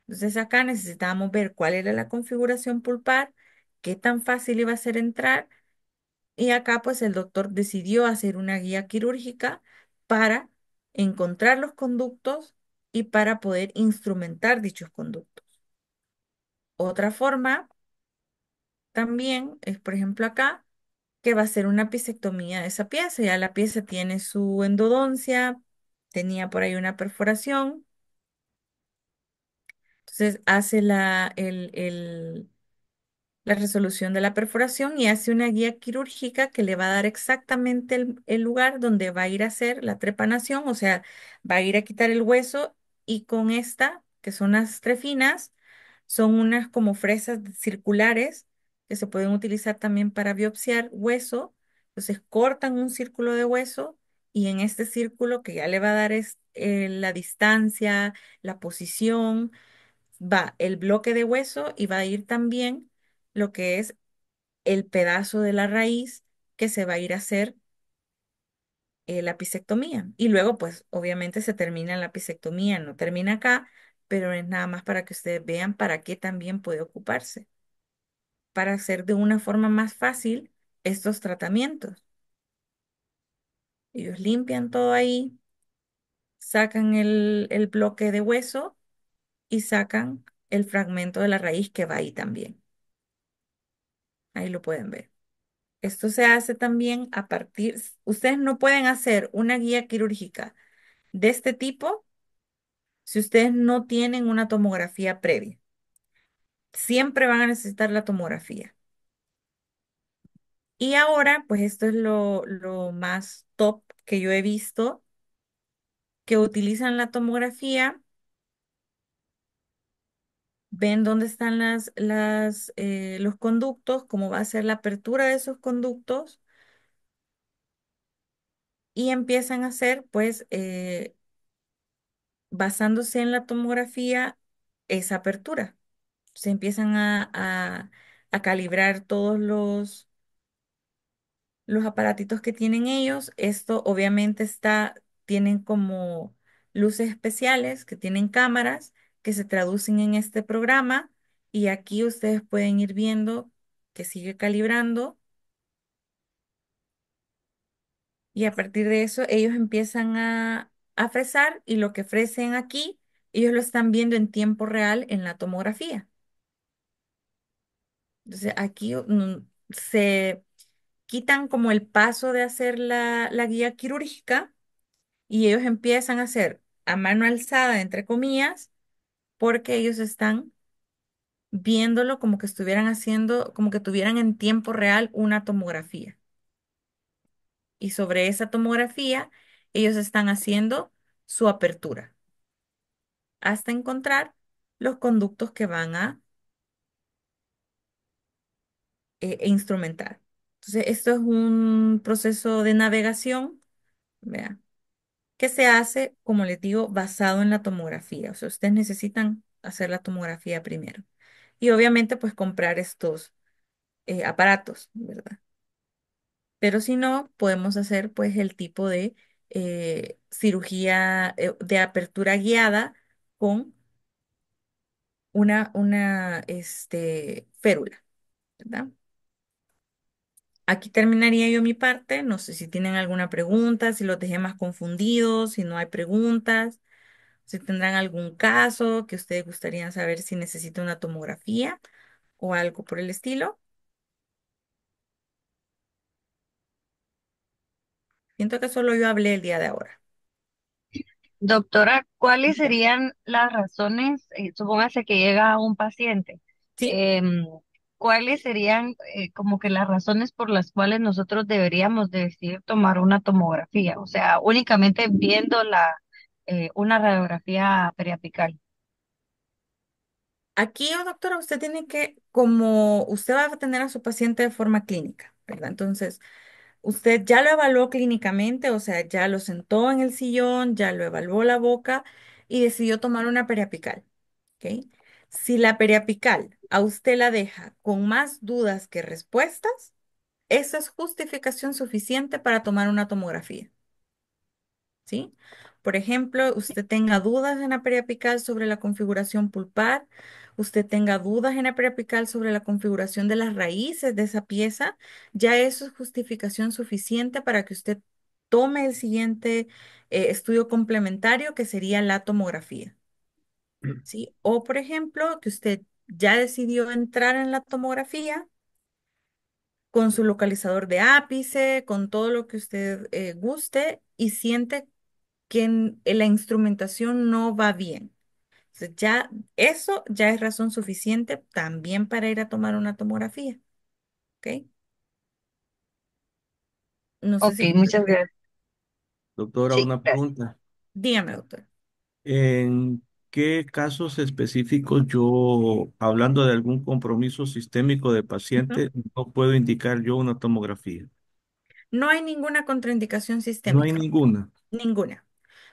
Entonces acá necesitábamos ver cuál era la configuración pulpar, qué tan fácil iba a ser entrar Y acá pues el doctor decidió hacer una guía quirúrgica para encontrar los conductos y para poder instrumentar dichos conductos. Otra forma también es, por ejemplo, acá, que va a ser una pisectomía de esa pieza. Ya la pieza tiene su endodoncia, tenía por ahí una perforación. Entonces hace la resolución de la perforación y hace una guía quirúrgica que le va a dar exactamente el lugar donde va a ir a hacer la trepanación, o sea, va a ir a quitar el hueso y con esta, que son las trefinas, son unas como fresas circulares que se pueden utilizar también para biopsiar hueso. Entonces cortan un círculo de hueso y en este círculo que ya le va a dar la distancia, la posición, va el bloque de hueso y va a ir también lo que es el pedazo de la raíz que se va a ir a hacer la pisectomía. Y luego, pues, obviamente se termina la pisectomía, no termina acá, pero es nada más para que ustedes vean para qué también puede ocuparse, para hacer de una forma más fácil estos tratamientos. Ellos limpian todo ahí, sacan el bloque de hueso y sacan el fragmento de la raíz que va ahí también. Ahí lo pueden ver. Esto se hace también a partir, ustedes no pueden hacer una guía quirúrgica de este tipo si ustedes no tienen una tomografía previa. Siempre van a necesitar la tomografía. Y ahora, pues esto es lo más top que yo he visto, que utilizan la tomografía, ven dónde están los conductos, cómo va a ser la apertura de esos conductos y empiezan a hacer, pues, basándose en la tomografía, esa apertura. Se empiezan a calibrar todos los aparatitos que tienen ellos. Esto obviamente tienen como luces especiales que tienen cámaras que se traducen en este programa y aquí ustedes pueden ir viendo que sigue calibrando y a partir de eso ellos empiezan a fresar y lo que frecen aquí, ellos lo están viendo en tiempo real en la tomografía. Entonces aquí se quitan como el paso de hacer la guía quirúrgica y ellos empiezan a hacer a mano alzada, entre comillas, porque ellos están viéndolo como que estuvieran haciendo, como que tuvieran en tiempo real una tomografía. Y sobre esa tomografía, ellos están haciendo su apertura hasta encontrar los conductos que van a instrumentar. Entonces, esto es un proceso de navegación, vea, que se hace, como les digo, basado en la tomografía. O sea, ustedes necesitan hacer la tomografía primero. Y obviamente, pues comprar estos aparatos, ¿verdad? Pero si no, podemos hacer pues el tipo de cirugía de apertura guiada con una férula, ¿verdad? Aquí terminaría yo mi parte. No sé si tienen alguna pregunta, si los dejé más confundidos, si no hay preguntas. Si tendrán algún caso que ustedes gustarían saber si necesita una tomografía o algo por el estilo. Siento que solo yo hablé el día de ahora. Doctora, ¿cuáles serían las razones, supóngase que llega un paciente, Sí, cuáles serían como que las razones por las cuales nosotros deberíamos de decidir tomar una tomografía? O sea, únicamente viendo una radiografía periapical. aquí, doctora, usted tiene que, como usted va a tener a su paciente de forma clínica, ¿verdad? Entonces, usted ya lo evaluó clínicamente, o sea, ya lo sentó en el sillón, ya lo evaluó la boca y decidió tomar una periapical, ¿ok? Si la periapical a usted la deja con más dudas que respuestas, esa es justificación suficiente para tomar una tomografía, ¿sí? Por ejemplo, usted tenga dudas en la periapical sobre la configuración pulpar, usted tenga dudas en la periapical sobre la configuración de las raíces de esa pieza, ya eso es justificación suficiente para que usted tome el siguiente estudio complementario que sería la tomografía. ¿Sí? O, por ejemplo, que usted ya decidió entrar en la tomografía con su localizador de ápice, con todo lo que usted guste y siente que la instrumentación no va bien. Entonces, ya eso ya es razón suficiente también para ir a tomar una tomografía, ¿ok? No sé Ok, si, muchas gracias. Doctora, Sí, una gracias. pregunta. dígame, doctor. ¿En qué casos específicos yo, hablando de algún compromiso sistémico de Ujú. paciente, no puedo indicar yo una tomografía? No hay ninguna contraindicación No hay sistémica, ninguna. ninguna.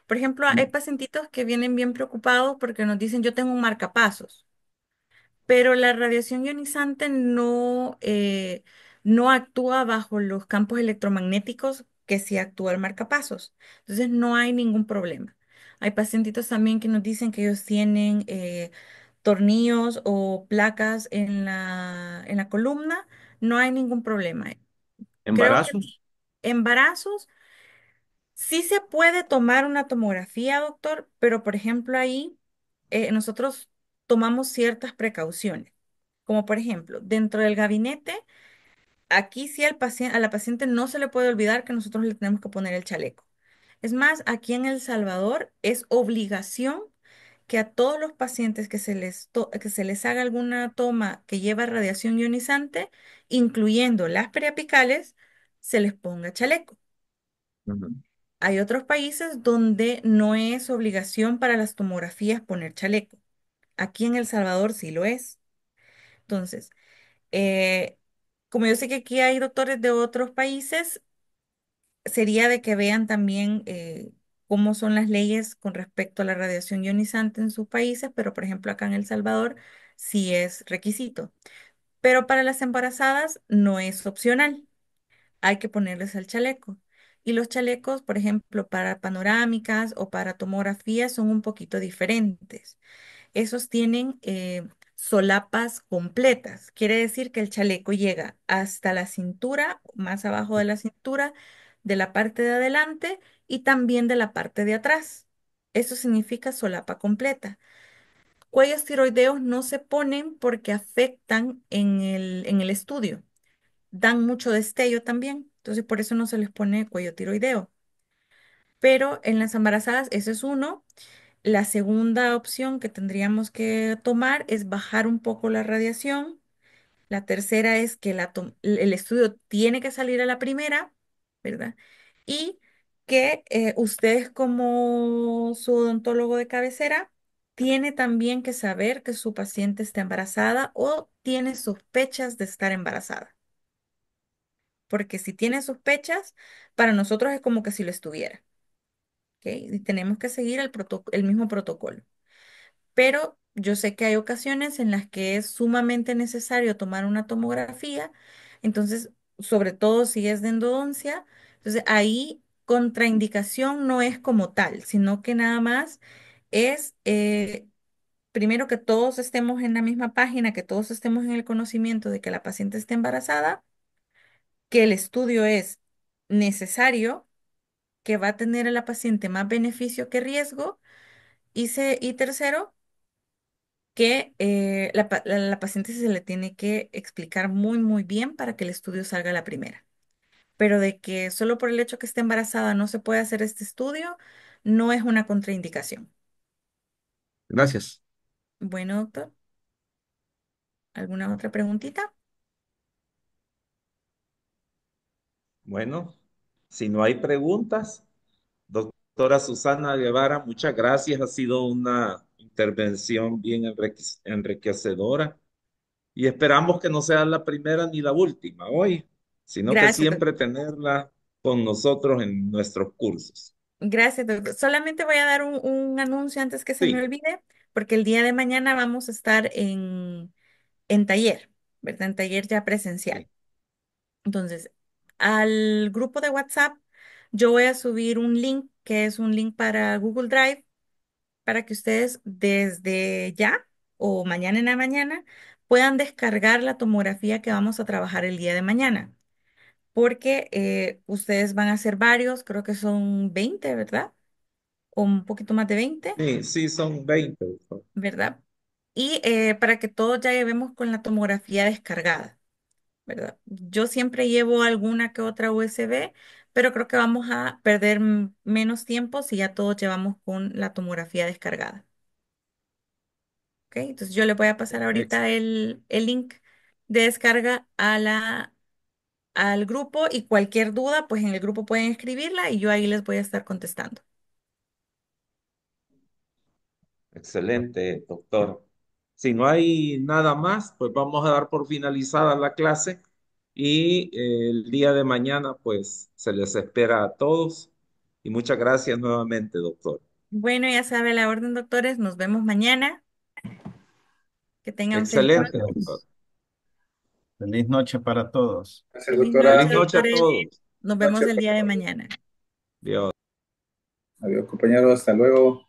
Por ejemplo, hay pacientitos que vienen bien preocupados porque nos dicen, yo tengo un marcapasos. Pero la radiación ionizante no actúa bajo los campos electromagnéticos que sí actúa el marcapasos. Entonces no hay ningún problema. Hay pacientitos también que nos dicen que ellos tienen tornillos o placas en la columna. No hay ningún problema. Creo que ¿Embarazos? embarazos sí se puede tomar una tomografía, doctor, pero por ejemplo ahí nosotros tomamos ciertas precauciones. Como por ejemplo, dentro del gabinete, aquí sí a la paciente no se le puede olvidar que nosotros le tenemos que poner el chaleco. Es más, aquí en El Salvador es obligación que a todos los pacientes que se les haga alguna toma que lleva radiación ionizante, incluyendo las periapicales, se les ponga chaleco. Ujú. Hay otros países donde no es obligación para las tomografías poner chaleco. Aquí en El Salvador sí lo es. Entonces, Eh, como yo sé que aquí hay doctores de otros países, sería de que vean también cómo son las leyes con respecto a la radiación ionizante en sus países, pero por ejemplo acá en El Salvador sí es requisito. Pero para las embarazadas no es opcional, hay que ponerles el chaleco. Y los chalecos, por ejemplo, para panorámicas o para tomografías son un poquito diferentes. Esos tienen solapas completas. Quiere decir que el chaleco llega hasta la cintura, más abajo de la cintura, de la parte de adelante y también de la parte de atrás. Eso significa solapa completa. Cuellos tiroideos no se ponen porque afectan en el estudio. Dan mucho destello también. Entonces, por eso no se les pone cuello tiroideo. Pero en las embarazadas, ese es uno. La segunda opción que tendríamos que tomar es bajar un poco la radiación. La tercera es que el estudio tiene que salir a la primera, ¿verdad? Y que ustedes como su odontólogo de cabecera tiene también que saber que su paciente está embarazada o tiene sospechas de estar embarazada. Porque si tiene sospechas, para nosotros es como que si lo estuviera, ¿ok? Y tenemos que seguir el mismo protocolo. Pero yo sé que hay ocasiones en las que es sumamente necesario tomar una tomografía, entonces, sobre todo si es de endodoncia, entonces ahí contraindicación no es como tal, sino que nada más es, primero que todos estemos en la misma página, que todos estemos en el conocimiento de que la paciente está embarazada, que el estudio es necesario, que va a tener a la paciente más beneficio que riesgo, y tercero, que la paciente se le tiene que explicar muy, muy bien para que el estudio salga a la primera. Pero de que solo por el hecho que esté embarazada no se puede hacer este estudio, no es una contraindicación. Gracias. Bueno, doctor, ¿alguna otra preguntita? Bueno, si no hay preguntas, doctora Susana Guevara, muchas gracias. Ha sido una intervención bien enriquecedora y esperamos que no sea la primera ni la última hoy, sino que Gracias, doctor. siempre tenerla con nosotros en nuestros cursos. Gracias, doctor. Solamente voy a dar un anuncio antes que se me Sí, olvide, porque el día de mañana vamos a estar en taller, ¿verdad? En taller ya presencial. sí. Entonces, al grupo de WhatsApp Yo voy a subir un link que es un link para Google Drive para que ustedes desde ya o mañana en la mañana puedan descargar la tomografía que vamos a trabajar el día de mañana. Porque ustedes van a hacer varios, creo que son 20, ¿verdad? O un poquito más de 20, Sí, sí, son 20, doctor. ¿verdad? Y para que todos ya llevemos con la tomografía descargada, ¿verdad? Yo siempre llevo alguna que otra USB, pero creo que vamos a perder menos tiempo si ya todos llevamos con la tomografía descargada. ¿Ok? Entonces yo le voy a pasar Ex- ahorita el link de descarga al grupo y cualquier duda, pues en el grupo pueden escribirla y yo ahí les voy a estar contestando. Excelente, doctor. Si no hay nada más, pues vamos a dar por finalizada la clase y el día de mañana, pues se les espera a todos. Y muchas gracias nuevamente, doctor. Bueno, ya sabe la orden, doctores. Nos vemos mañana. Que tengan feliz Excelente, noche. doctor. Feliz noche para todos. Gracias, Feliz Feliz noche, doctora. noche a doctores. todos. Nos vemos Noche el para día de todos. mañana. Dios. Adiós, compañeros. Hasta luego.